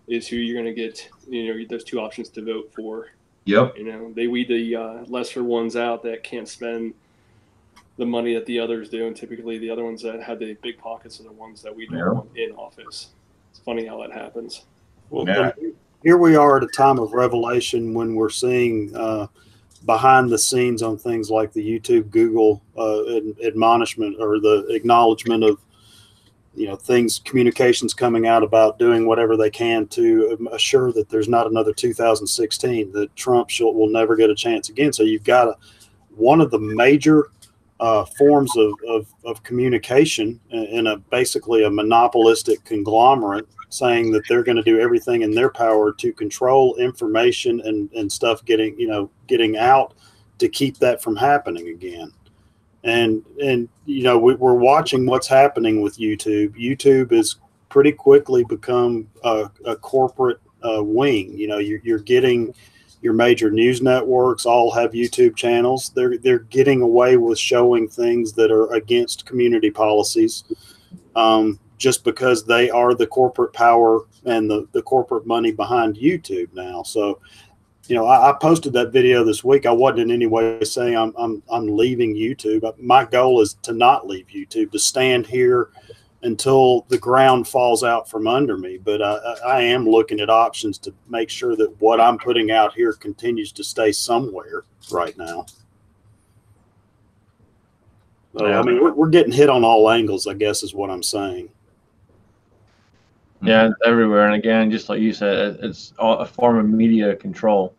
is who you're going to get. You know, there's 2 options to vote for. Yep. You know, they weed the lesser ones out that can't spend the money that the others do, and typically the other ones that have the big pockets are the ones that we don't want in office. It's funny how that happens. Well, here we are at a time of revelation when we're seeing behind the scenes on things like the YouTube, Google admonishment or the acknowledgement of, you know, things, communications coming out about doing whatever they can to assure that there's not another 2016, that Trump will never get a chance again. So you've got one of the major forms of communication in basically a monopolistic conglomerate saying that they're going to do everything in their power to control information and stuff getting out to keep that from happening again. And you know, we're watching what's happening with YouTube. YouTube has pretty quickly become a corporate wing. You know, you're getting your major news networks all have YouTube channels. They're getting away with showing things that are against community policies, just because they are the corporate power and the corporate money behind YouTube now. So, you know, I posted that video this week. I wasn't in any way saying I'm leaving YouTube. My goal is to not leave YouTube, to stand here until the ground falls out from under me. But I am looking at options to make sure that what I'm putting out here continues to stay somewhere right now. So, I mean, we're getting hit on all angles, I guess, is what I'm saying. Yeah, it's everywhere. And again, just like you said, it's a form of media control.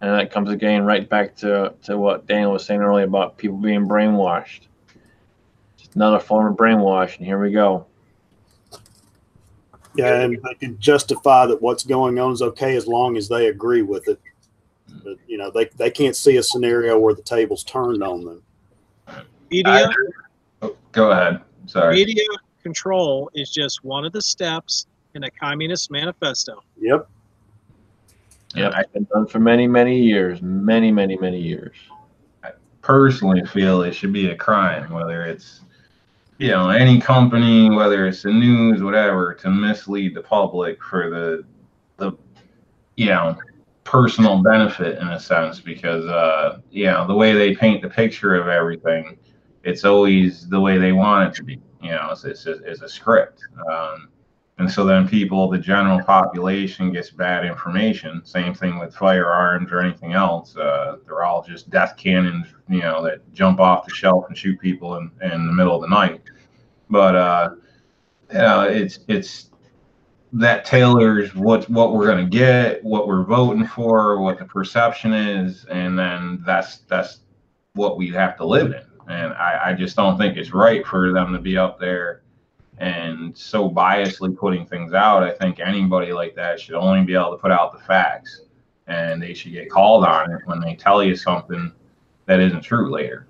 And that comes again right back to what Daniel was saying earlier about people being brainwashed. Just another form of brainwash, and here we go. Yeah, and they can justify that what's going on is okay as long as they agree with it. But, you know, they can't see a scenario where the table's turned on them. Media. Go ahead. Sorry. Media control is just one of the steps in the Communist Manifesto. Yep. Yeah, I've been done for many, many years. Many, many, many years. I personally feel it should be a crime, whether it's any company, whether it's the news, whatever, to mislead the public for the personal benefit in a sense, because the way they paint the picture of everything, it's always the way they want it to be. It's a script. And so then the general population gets bad information. Same thing with firearms or anything else. They're all just death cannons, that jump off the shelf and shoot people in the middle of the night. But it's that tailors what we're going to get, what we're voting for, what the perception is, and then that's what we have to live in. And I just don't think it's right for them to be up there and so biasly putting things out. I think anybody like that should only be able to put out the facts, and they should get called on it when they tell you something that isn't true later.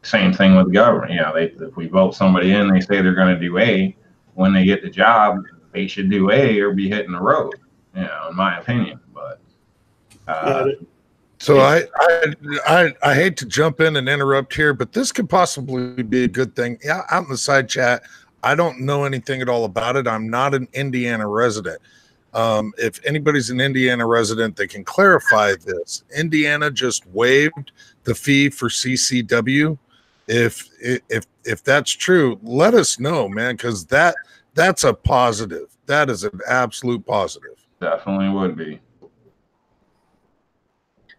Same thing with the government. If we vote somebody in, they say they're going to do A. When they get the job, they should do A or be hitting the road. In my opinion. But so I hate to jump in and interrupt here, but this could possibly be a good thing. Yeah, out in the side chat, I don't know anything at all about it. I'm not an Indiana resident. If anybody's an Indiana resident, they can clarify this. Indiana just waived the fee for CCW. If that's true, let us know, man, because that's a positive. That is an absolute positive. Definitely would be.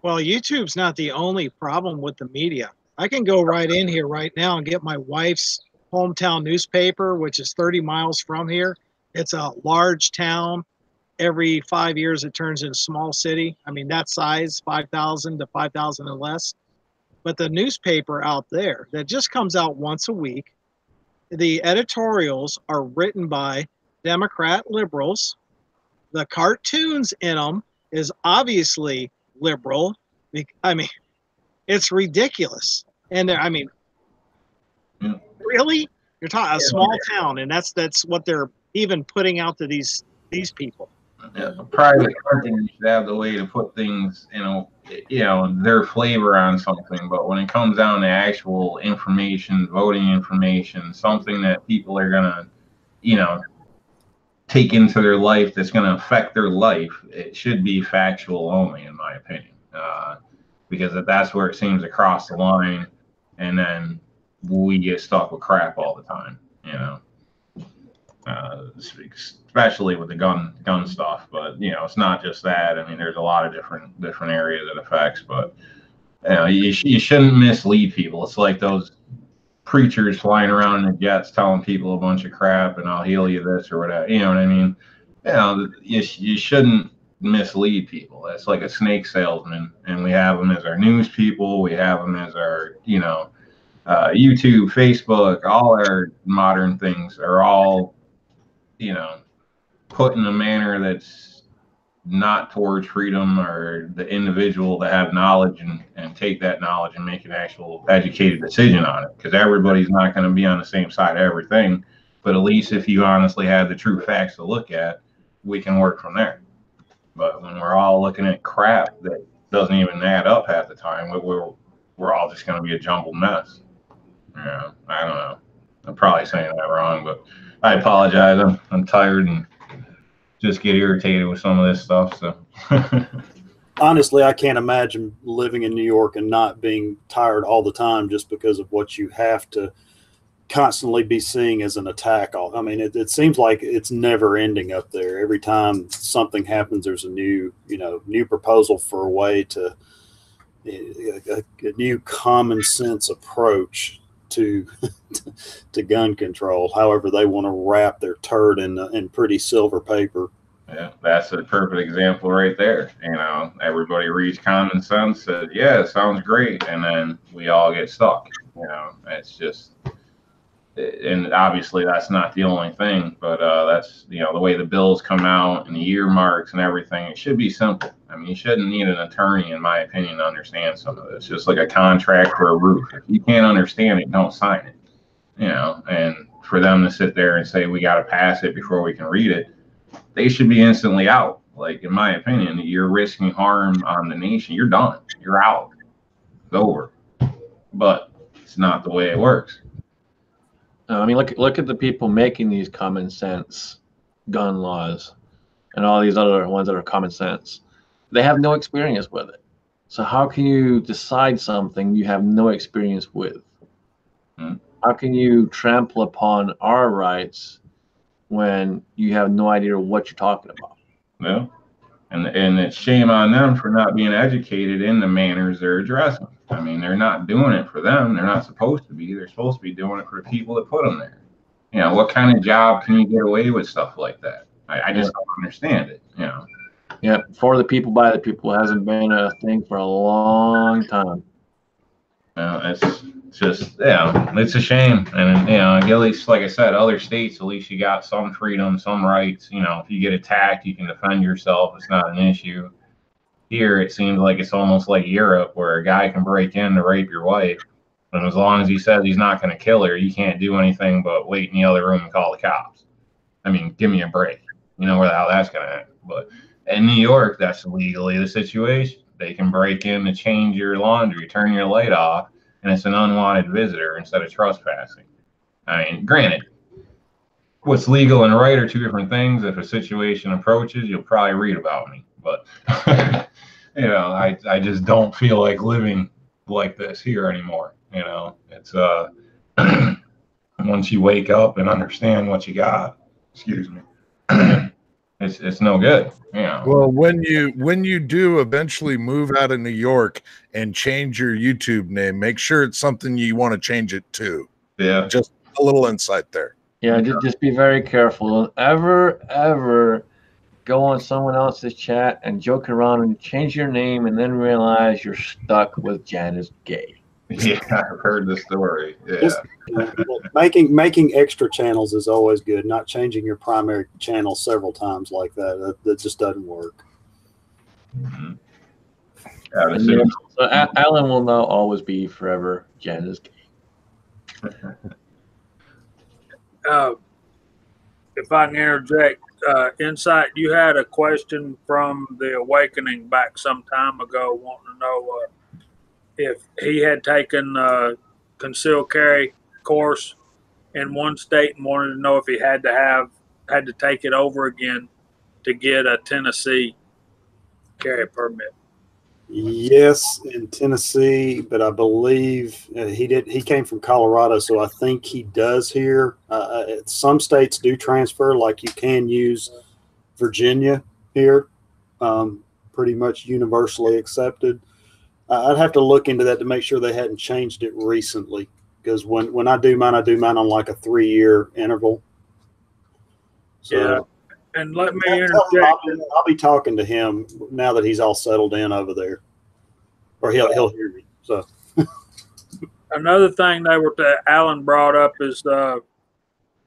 Well, YouTube's not the only problem with the media. I can go right in here right now and get my wife's hometown newspaper, which is 30 miles from here. It's a large town. Every 5 years, it turns into a small city. I mean, that size, 5,000 to 5,000 and less. But the newspaper out there that just comes out once a week, the editorials are written by Democrat liberals. The cartoons in them is obviously liberal. I mean, it's ridiculous. And really? You're talking a small town, and that's what they're even putting out to these people. A private company should have the way to put things, their flavor on something. But when it comes down to actual information, voting information, something that people are gonna, take into their life that's gonna affect their life, it should be factual only, in my opinion. Because that's where it seems to cross the line, and then we get stuck with crap all the time, especially with the gun stuff. But it's not just that. I mean, there's a lot of different areas it affects. But you shouldn't mislead people. It's like those preachers flying around in the jets telling people a bunch of crap and I'll heal you this or whatever. You know what I mean? You shouldn't mislead people. That's like a snake salesman, and we have them as our news people. We have them as our YouTube, Facebook, all our modern things are all put in a manner that's not towards freedom or the individual to have knowledge and take that knowledge and make an actual educated decision on it, because everybody's not going to be on the same side of everything. But at least if you honestly have the true facts to look at, we can work from there. But when we're all looking at crap that doesn't even add up half the time, we're all just going to be a jumbled mess. I don't know. I'm probably saying that wrong, but I apologize. I'm tired and just get irritated with some of this stuff. So honestly, I can't imagine living in New York and not being tired all the time just because of what you have to constantly be seeing as an attack. I mean, it seems like it's never ending up there. Every time something happens, there's a new proposal for a way to a new common sense approach to gun control, however they want to wrap their turd in pretty silver paper. Yeah, that's a perfect example right there. Everybody reads common sense, says, yeah, it sounds great, and then we all get stuck. It's just, and obviously that's not the only thing, but that's the way the bills come out and the year marks and everything. It should be simple. I mean, you shouldn't need an attorney, in my opinion, to understand some of this. Just like a contract for a roof. If you can't understand it, don't sign it. And for them to sit there and say we got to pass it before we can read it. They should be instantly out. Like, in my opinion, you're risking harm on the nation. You're done. You're out. It's over. But it's not the way it works. I mean, look at the people making these common sense gun laws and all these other ones that are common sense. They have no experience with it. So how can you decide something you have no experience with? How can you trample upon our rights when you have no idea what you're talking about? Yeah. And it's shame on them for not being educated in the manners they're addressing. I mean, they're not doing it for them. They're not supposed to be. They're supposed to be doing it for the people that put them there. You know, what kind of job can you get away with stuff like that? I just don't understand it, you know. Yeah, for the people, by the people hasn't been a thing for a long time. It's just, it's a shame. And, at least, like I said, other states, at least you got some freedom, some rights. You know, if you get attacked, you can defend yourself. It's not an issue. Here, it seems like it's almost like Europe, where a guy can break in to rape your wife. And as long as he says he's not going to kill her, you can't do anything but wait in the other room and call the cops. I mean, give me a break. You know where the hell that's going to happen. But in New York, that's legally the situation. They can break in to change your laundry, turn your light off, and it's an unwanted visitor instead of trespassing. I mean, granted, what's legal and right are two different things. If a situation approaches, you'll probably read about me. But, I just don't feel like living like this here anymore. You know, it's once you wake up and understand what you got, excuse me, it's no good. Well, when you do eventually move out of New York and change your YouTube name, make sure it's something you want to change it to. Yeah. Just a little insight there. Yeah, just be very careful. Don't ever go on someone else's chat and joke around and change your name and then realize you're stuck with Janice Gay. Yeah, I've heard the story. Yeah. Making extra channels is always good. Not changing your primary channel several times like that just doesn't work. Mm-hmm. So Alan will now always be forever Janice Gay. If I can interject, Insight, you had a question from the Awakening back some time ago, wanting to know if he had taken a concealed carry course in one state and wanted to know if he had to take it over again to get a Tennessee carry permit. Yes, in Tennessee, but I believe he came from Colorado, so I think he does here. Some states do transfer, like you can use Virginia here, pretty much universally accepted. I'd have to look into that to make sure they hadn't changed it recently, because when I do mine on like a 3-year interval. So, yeah, and let me interject. I'll be talking to him now that he's all settled in over there, or he'll hear me. So another thing Alan brought up is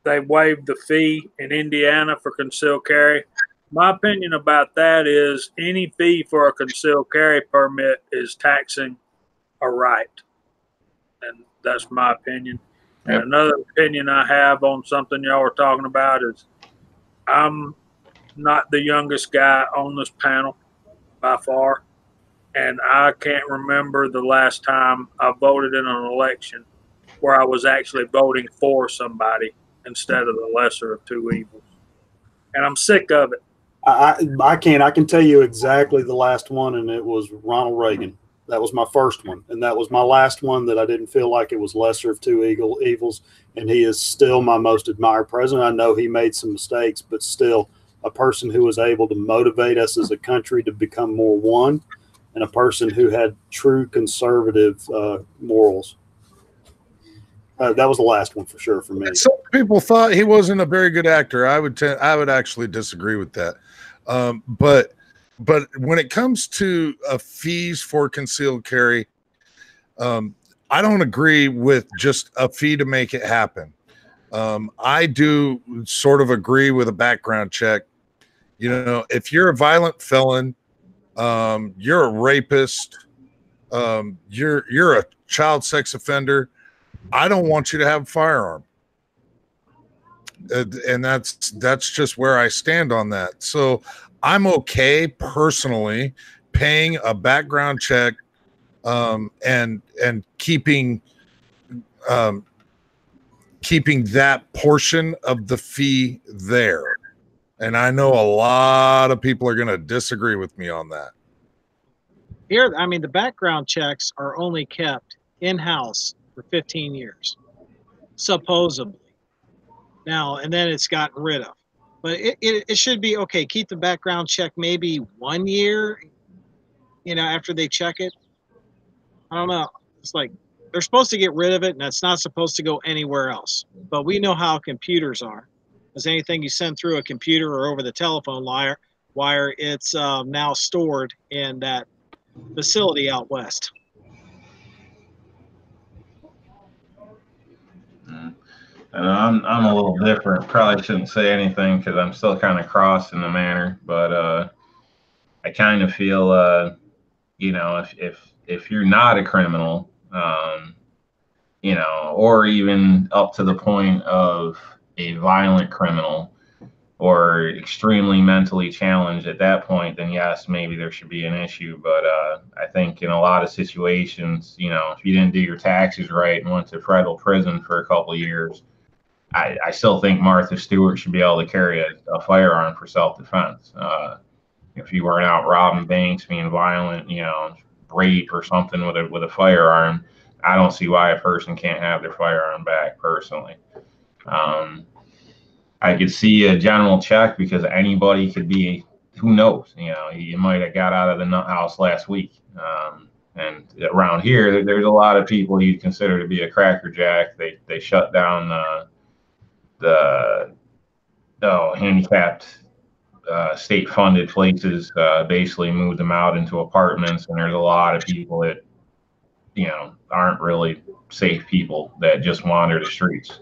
they waived the fee in Indiana for concealed carry. My opinion about that is any fee for a concealed carry permit is taxing a right. And that's my opinion. Yep. And another opinion I have on something y'all were talking about is I'm not the youngest guy on this panel by far. And I can't remember the last time I voted in an election where I was actually voting for somebody instead of the lesser of two evils. And I'm sick of it. I can tell you exactly the last one, and it was Ronald Reagan. That was my first one, and that was my last one that I didn't feel like it was lesser of two evils, and he is still my most admired president. I know he made some mistakes, but still a person who was able to motivate us as a country to become more one, and a person who had true conservative morals. That was the last one for sure for me. Some people thought he wasn't a very good actor. I would actually disagree with that. But when it comes to fees for concealed carry, I don't agree with just a fee to make it happen. I do sort of agree with a background check. You know, if you're a violent felon, you're a rapist, you're a child sex offender, I don't want you to have a firearm. and that's just where I stand on that. So I'm okay personally paying a background check, and keeping keeping that portion of the fee there. And I know a lot of people are going to disagree with me on that. Here, I mean, the background checks are only kept in-house for 15 years, supposedly. Now, and then it's gotten rid of. But it should be, okay, keep the background check maybe 1 year, after they check it. I don't know. It's like they're supposed to get rid of it, and it's not supposed to go anywhere else. But we know how computers are. Because anything you send through a computer or over the telephone wire, it's now stored in that facility out west. And I'm a little different. Probably shouldn't say anything because I'm still kind of cross in the manner. But I kind of feel, if you're not a criminal, or even up to the point of a violent criminal or extremely mentally challenged at that point, then yes, maybe there should be an issue. But I think in a lot of situations, if you didn't do your taxes right and went to federal prison for a couple of years, I still think Martha Stewart should be able to carry a firearm for self-defense. If you weren't out robbing banks, being violent, rape or something with a firearm, I don't see why a person can't have their firearm back personally. I could see a general check because anybody could be, who knows, you might have got out of the nut house last week. And around here, there's a lot of people you'd consider to be a crackerjack. They shut down the handicapped state-funded places, basically moved them out into apartments, and there's a lot of people that aren't really safe people that just wander the streets.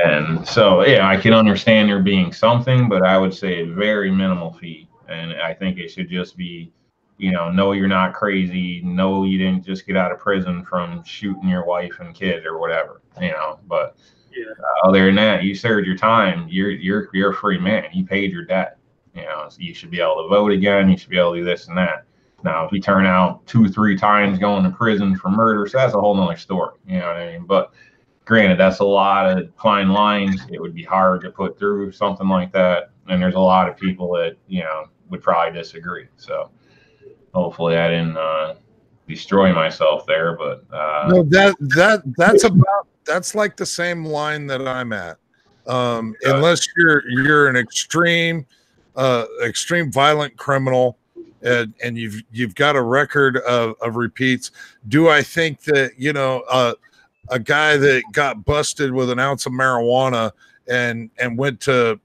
And so, yeah, I can understand there being something, but I would say a very minimal fee. And I think it should just be, no, you're not crazy. No, you didn't just get out of prison from shooting your wife and kid or whatever, but other than that, you served your time. You're a free man. You paid your debt. So you should be able to vote again. You should be able to do this and that. Now, if you turn out 2-3 times going to prison for murder, so that's a whole nother story. You know what I mean? But granted, that's a lot of fine lines. It would be hard to put through something like that. And there's a lot of people that, would probably disagree. So hopefully I didn't destroy myself there. But no, that's like the same line that I'm at. Unless you're an extreme violent criminal, and you've got a record of repeats. Do I think that a guy that got busted with an ounce of marijuana and went to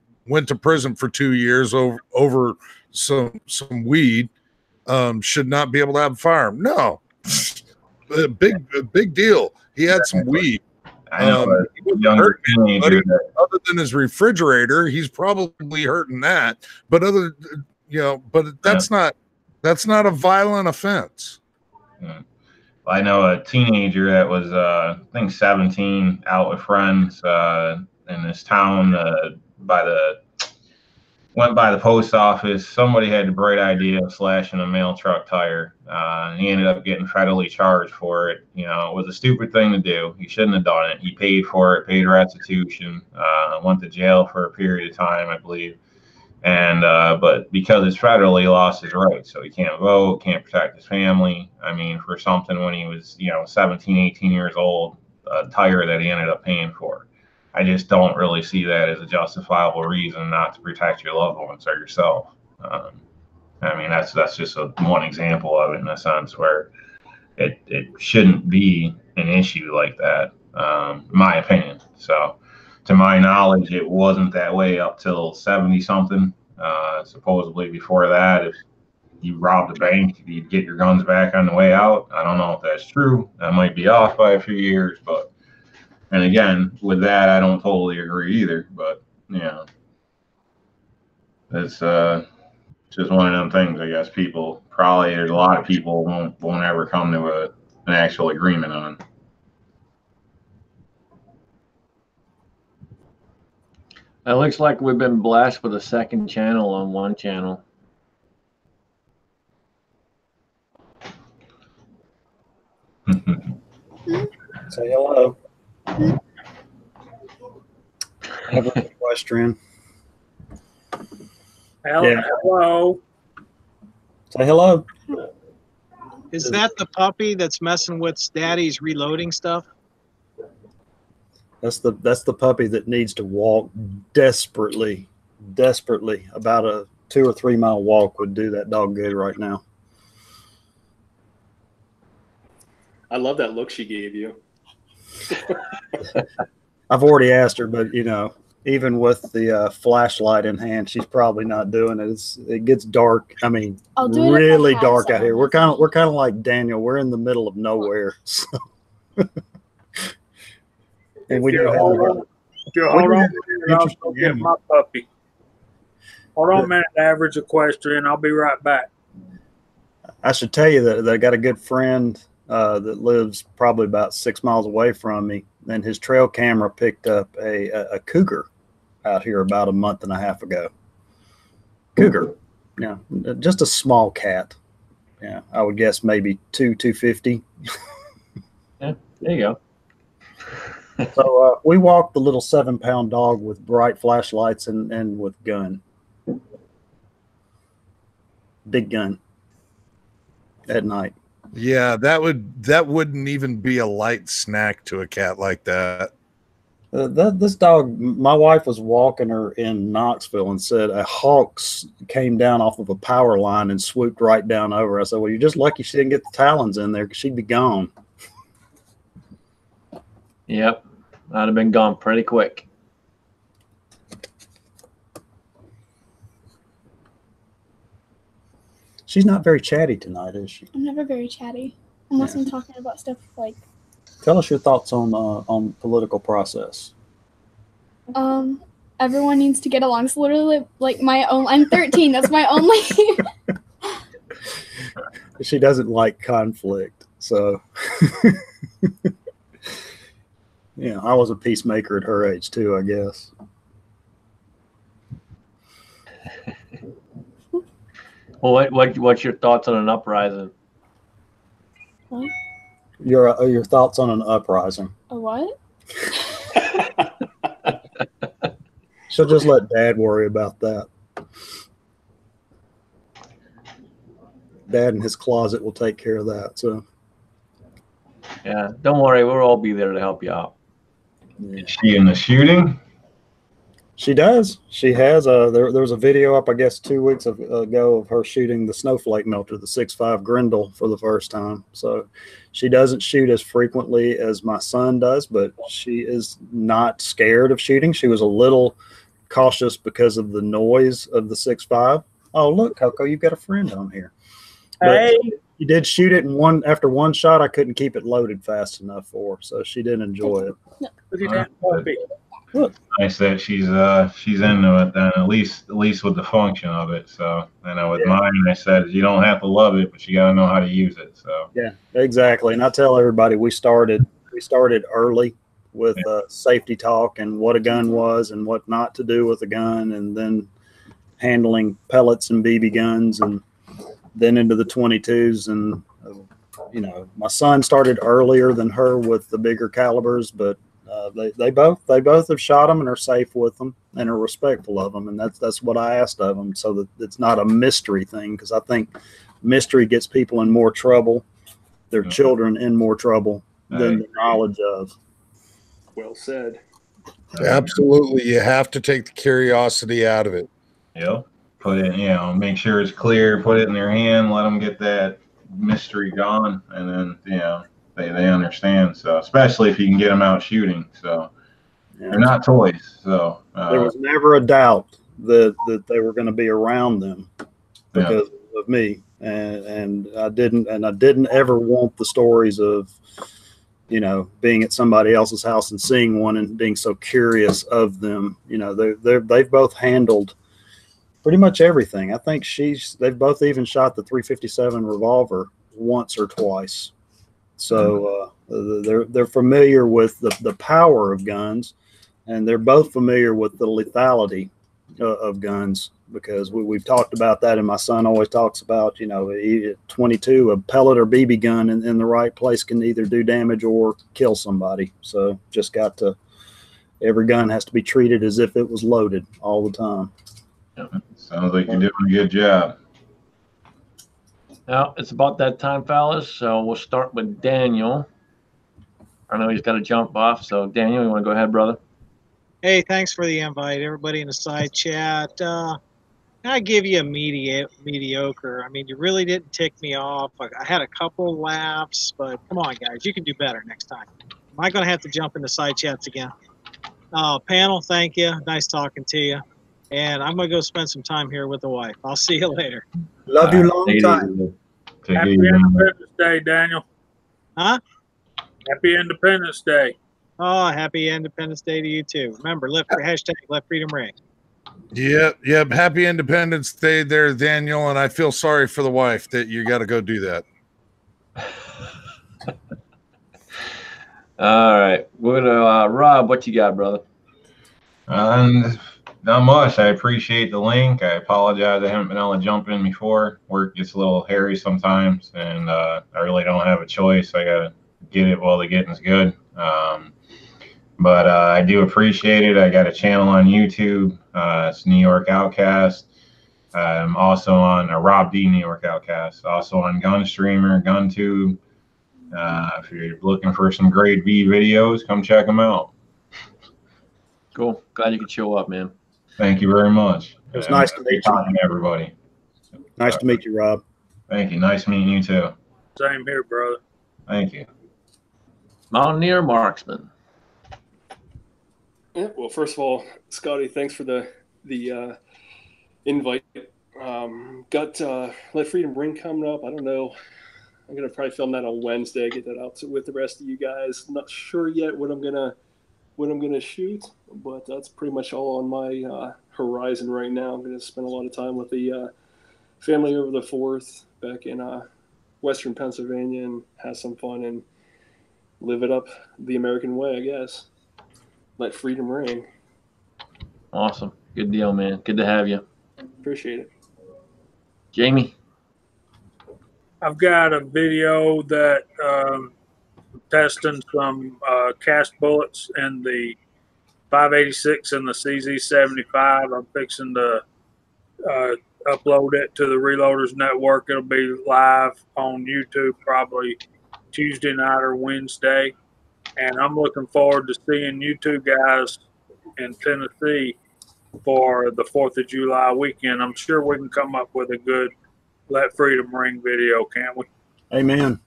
prison for 2 years over some weed should not be able to have a firearm? No, a big deal. He had some weed. I know a younger teenager other than his refrigerator, he's probably hurting that. But that's not a violent offense. I know a teenager that was, I think 17, out with friends in this town went by the post office. Somebody had the bright idea of slashing a mail truck tire. He ended up getting federally charged for it. It was a stupid thing to do. He shouldn't have done it. He paid for it, paid restitution, went to jail for a period of time, I believe. And but because it's federally, he lost his rights. So he can't vote, can't protect his family. I mean, for something when he was, 17, 18 years old, a tire that he ended up paying for. I just don't really see that as a justifiable reason not to protect your loved ones or yourself. I mean, that's just one example of it in a sense where it shouldn't be an issue like that, in my opinion. So, to my knowledge, it wasn't that way up till 70 something. Supposedly before that, if you robbed a bank, you'd get your guns back on the way out. I don't know if that's true. That might be off by a few years, but. And again, with that, I don't totally agree either. But it's just one of them things. I guess there's a lot of people won't ever come to an actual agreement on. It looks like we've been blessed with a second channel on one channel. Say hello. Equestrian. Hello. Say hello. Is that the puppy that's messing with Daddy's reloading stuff? That's the puppy that needs to walk desperately. About a 2 or 3 mile walk would do that dog good right now. I love that look she gave you. I've already asked her, but you know, even with the flashlight in hand, she's probably not doing it. It gets dark. I mean, really dark out here. We're kind of like Daniel. We're in the middle of nowhere. So. And we do have hold on a minute, I'll go get my puppy. Hold on a minute, average equestrian. I'll be right back. I should tell you that I got a good friend that lives probably about 6 miles away from me, and his trail camera picked up a cougar out here about a month and a half ago. Cougar, yeah, just a small cat. Yeah, I would guess maybe 250. Yeah, there you go. So we walked the little 7-pound dog with bright flashlights and with gun, big gun at night. Yeah, that wouldn't even be a light snack to a cat like that. This dog, my wife was walking her in Knoxville and said a hawk came down off of a power line and swooped right down over. I said, well, you're just lucky she didn't get the talons in there because she'd be gone. Yep, I'd have been gone pretty quick. She's not very chatty tonight, is she? I'm never very chatty unless I'm talking about stuff like. Tell us your thoughts on political process. Everyone needs to get along. It's literally like my own. I'm 13. That's my only. She doesn't like conflict, so. Yeah, I was a peacemaker at her age too, I guess. Well, what's your thoughts on an uprising? What? Your thoughts on an uprising? A what? She'll just let Dad worry about that. Dad in his closet will take care of that. So. Yeah, don't worry, we'll all be there to help you out. Is she in the shooting? She does. She has. There was a video up, I guess, 2 weeks ago of her shooting the snowflake melter, the 6.5 Grendel, for the first time. So she doesn't shoot as frequently as my son does, but she is not scared of shooting. She was a little cautious because of the noise of the 6.5. Oh, look, Coco, you've got a friend on here. Hey. But you did shoot it, and after one shot, I couldn't keep it loaded fast enough for her, so she did enjoy it. Look at that puppy. Look. Nice that she's into it then, at least with the function of it. So I know with mine, I said you don't have to love it, but you got to know how to use it. So yeah, exactly. And I tell everybody we started early with safety talk and what a gun was and what not to do with a gun, and then handling pellets and BB guns, and then into the 22s. And you know, my son started earlier than her with the bigger calibers, but they both have shot them and are safe with them and are respectful of them, and that's what I asked of them, so that it's not a mystery thing, because I think mystery gets people in more trouble, their children in more trouble than the knowledge of. Well said. Absolutely, you have to take the curiosity out of it. Yeah, put it, make sure it's clear, put it in their hand, let them get that mystery gone, and then they understand. So especially if you can get them out shooting, so they're not toys. So there was never a doubt that they were going to be around them because of me, and I didn't ever want the stories of being at somebody else's house and seeing one and being so curious of them. They've both handled pretty much everything. I think they've both even shot the .357 revolver once or twice. So they're familiar with the power of guns. and they're both familiar with the lethality of guns, because we've talked about that, and my son always talks about, 22, a pellet or BB gun in the right place can either do damage or kill somebody. So just every gun has to be treated as if it was loaded all the time. Sounds like you're doing a good job. Now it's about that time, fellas. So we'll start with Daniel. I know he's got to jump off. So Daniel, you want to go ahead, brother? Hey, thanks for the invite, everybody in the side chat. I give you a mediocre. I mean, you really didn't tick me off. I had a couple laughs, but come on, guys, you can do better next time. Am I going to have to jump into side chats again? Panel, thank you. Nice talking to you. And I'm going to go spend some time here with the wife. I'll see you later. Love you long time. Happy Independence Day, Daniel. Huh? Happy Independence Day. Oh, happy Independence Day to you too. Remember, hashtag Let Freedom Ring. Yep. Happy Independence Day there, Daniel. And I feel sorry for the wife that you got to go do that. All right. We're gonna Rob, what you got, brother? Not much. I appreciate the link. I apologize I haven't been able to jump in before. Work gets a little hairy sometimes, and I really don't have a choice. I gotta get it while the getting's good. But I do appreciate it. I got a channel on YouTube. It's New York Outcast. I'm also on Rob D. New York Outcast. Also on Gunstreamer, GunTube. If you're looking for some great V videos, come check them out. Cool. Glad you could show up, man. Thank you very much. It was nice to meet you. Everybody. Nice to meet you, Rob. Thank you. Nice meeting you too. Same here, brother. Thank you. Mountaineer Marksman. Yeah, well, first of all, Scotty, thanks for the invite. Got Let Freedom Ring coming up. I don't know. I'm gonna probably film that on Wednesday. Get that out with the rest of you guys. Not sure yet what I'm gonna shoot, but that's pretty much all on my horizon right now. I'm gonna spend a lot of time with the family over the 4th back in Western Pennsylvania and have some fun and live it up the American way, I guess. Let freedom ring. Awesome. Good deal, man. Good to have you. Appreciate it. Jamie. I've got a video that testing some cast bullets in the 586 and the CZ75. I'm fixing to upload it to the Reloaders Network. It'll be live on YouTube probably Tuesday night or Wednesday. And I'm looking forward to seeing you two guys in Tennessee for the 4th of July weekend. I'm sure we can come up with a good Let Freedom Ring video, can't we? Amen.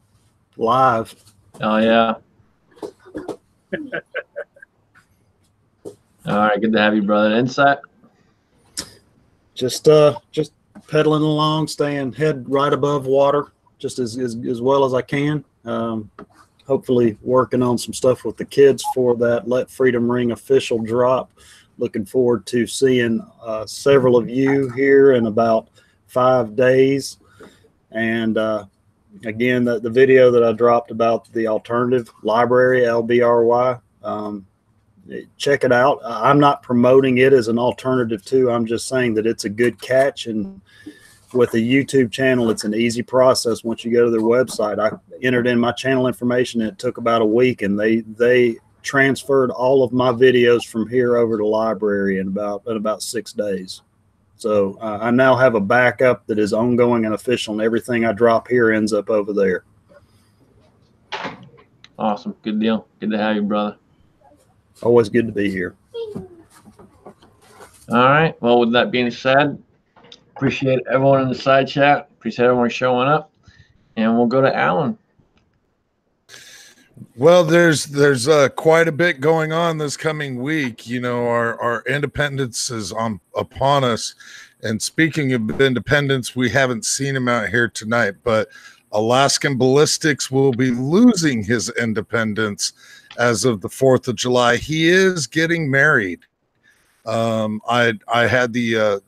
Live. Oh, yeah. All right. Good to have you, brother. Insight? Just pedaling along, staying head right above water, just as well as I can. Hopefully working on some stuff with the kids for that Let Freedom Ring official drop. Looking forward to seeing several of you here in about 5 days. And again, the video that I dropped about the alternative library, LBRY, check it out. I'm not promoting it as an alternative to, I'm just saying that it's a good catch. And with a YouTube channel, it's an easy process. Once you go to their website, I entered in my channel information, and it took about a week, and they transferred all of my videos from here over to library in about 6 days. So I now have a backup that is ongoing and official, and everything I drop here ends up over there. Awesome. Good deal. Good to have you, brother. Always good to be here. All right. Well, with that being said, appreciate everyone in the side chat. Appreciate everyone showing up. And we'll go to Alan. Well, there's quite a bit going on this coming week. You know, our independence is upon us. And speaking of independence, we haven't seen him out here tonight, but Alaskan Ballistics will be losing his independence as of the 4th of July. He is getting married. I had the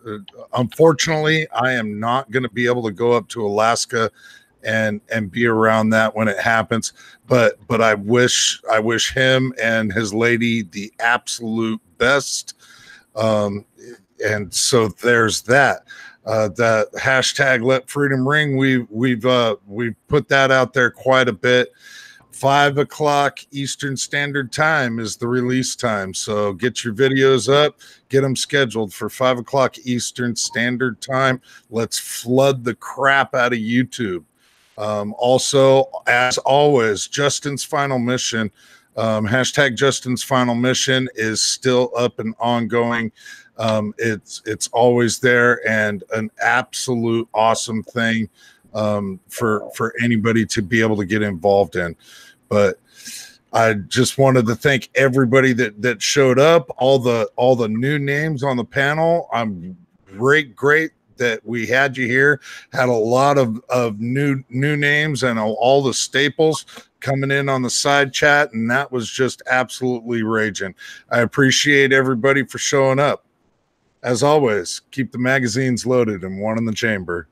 unfortunately, I am not going to be able to go up to Alaska and be around that when it happens. But I wish him and his lady the absolute best. And so there's that. That hashtag Let Freedom Ring. We've put that out there quite a bit. 5 o'clock Eastern Standard Time is the release time. So get your videos up, get them scheduled for 5 o'clock Eastern Standard Time. Let's flood the crap out of YouTube. Also, as always, Justin's Final Mission, hashtag Justin's Final Mission is still up and ongoing. It's always there, and an absolute awesome thing for anybody to be able to get involved in. But I just wanted to thank everybody that showed up, all the new names on the panel. I'm great that we had you here. Had a lot of new names and all the staples coming in on the side chat, and that was just absolutely raging. I appreciate everybody for showing up. As always, keep the magazines loaded and one in the chamber.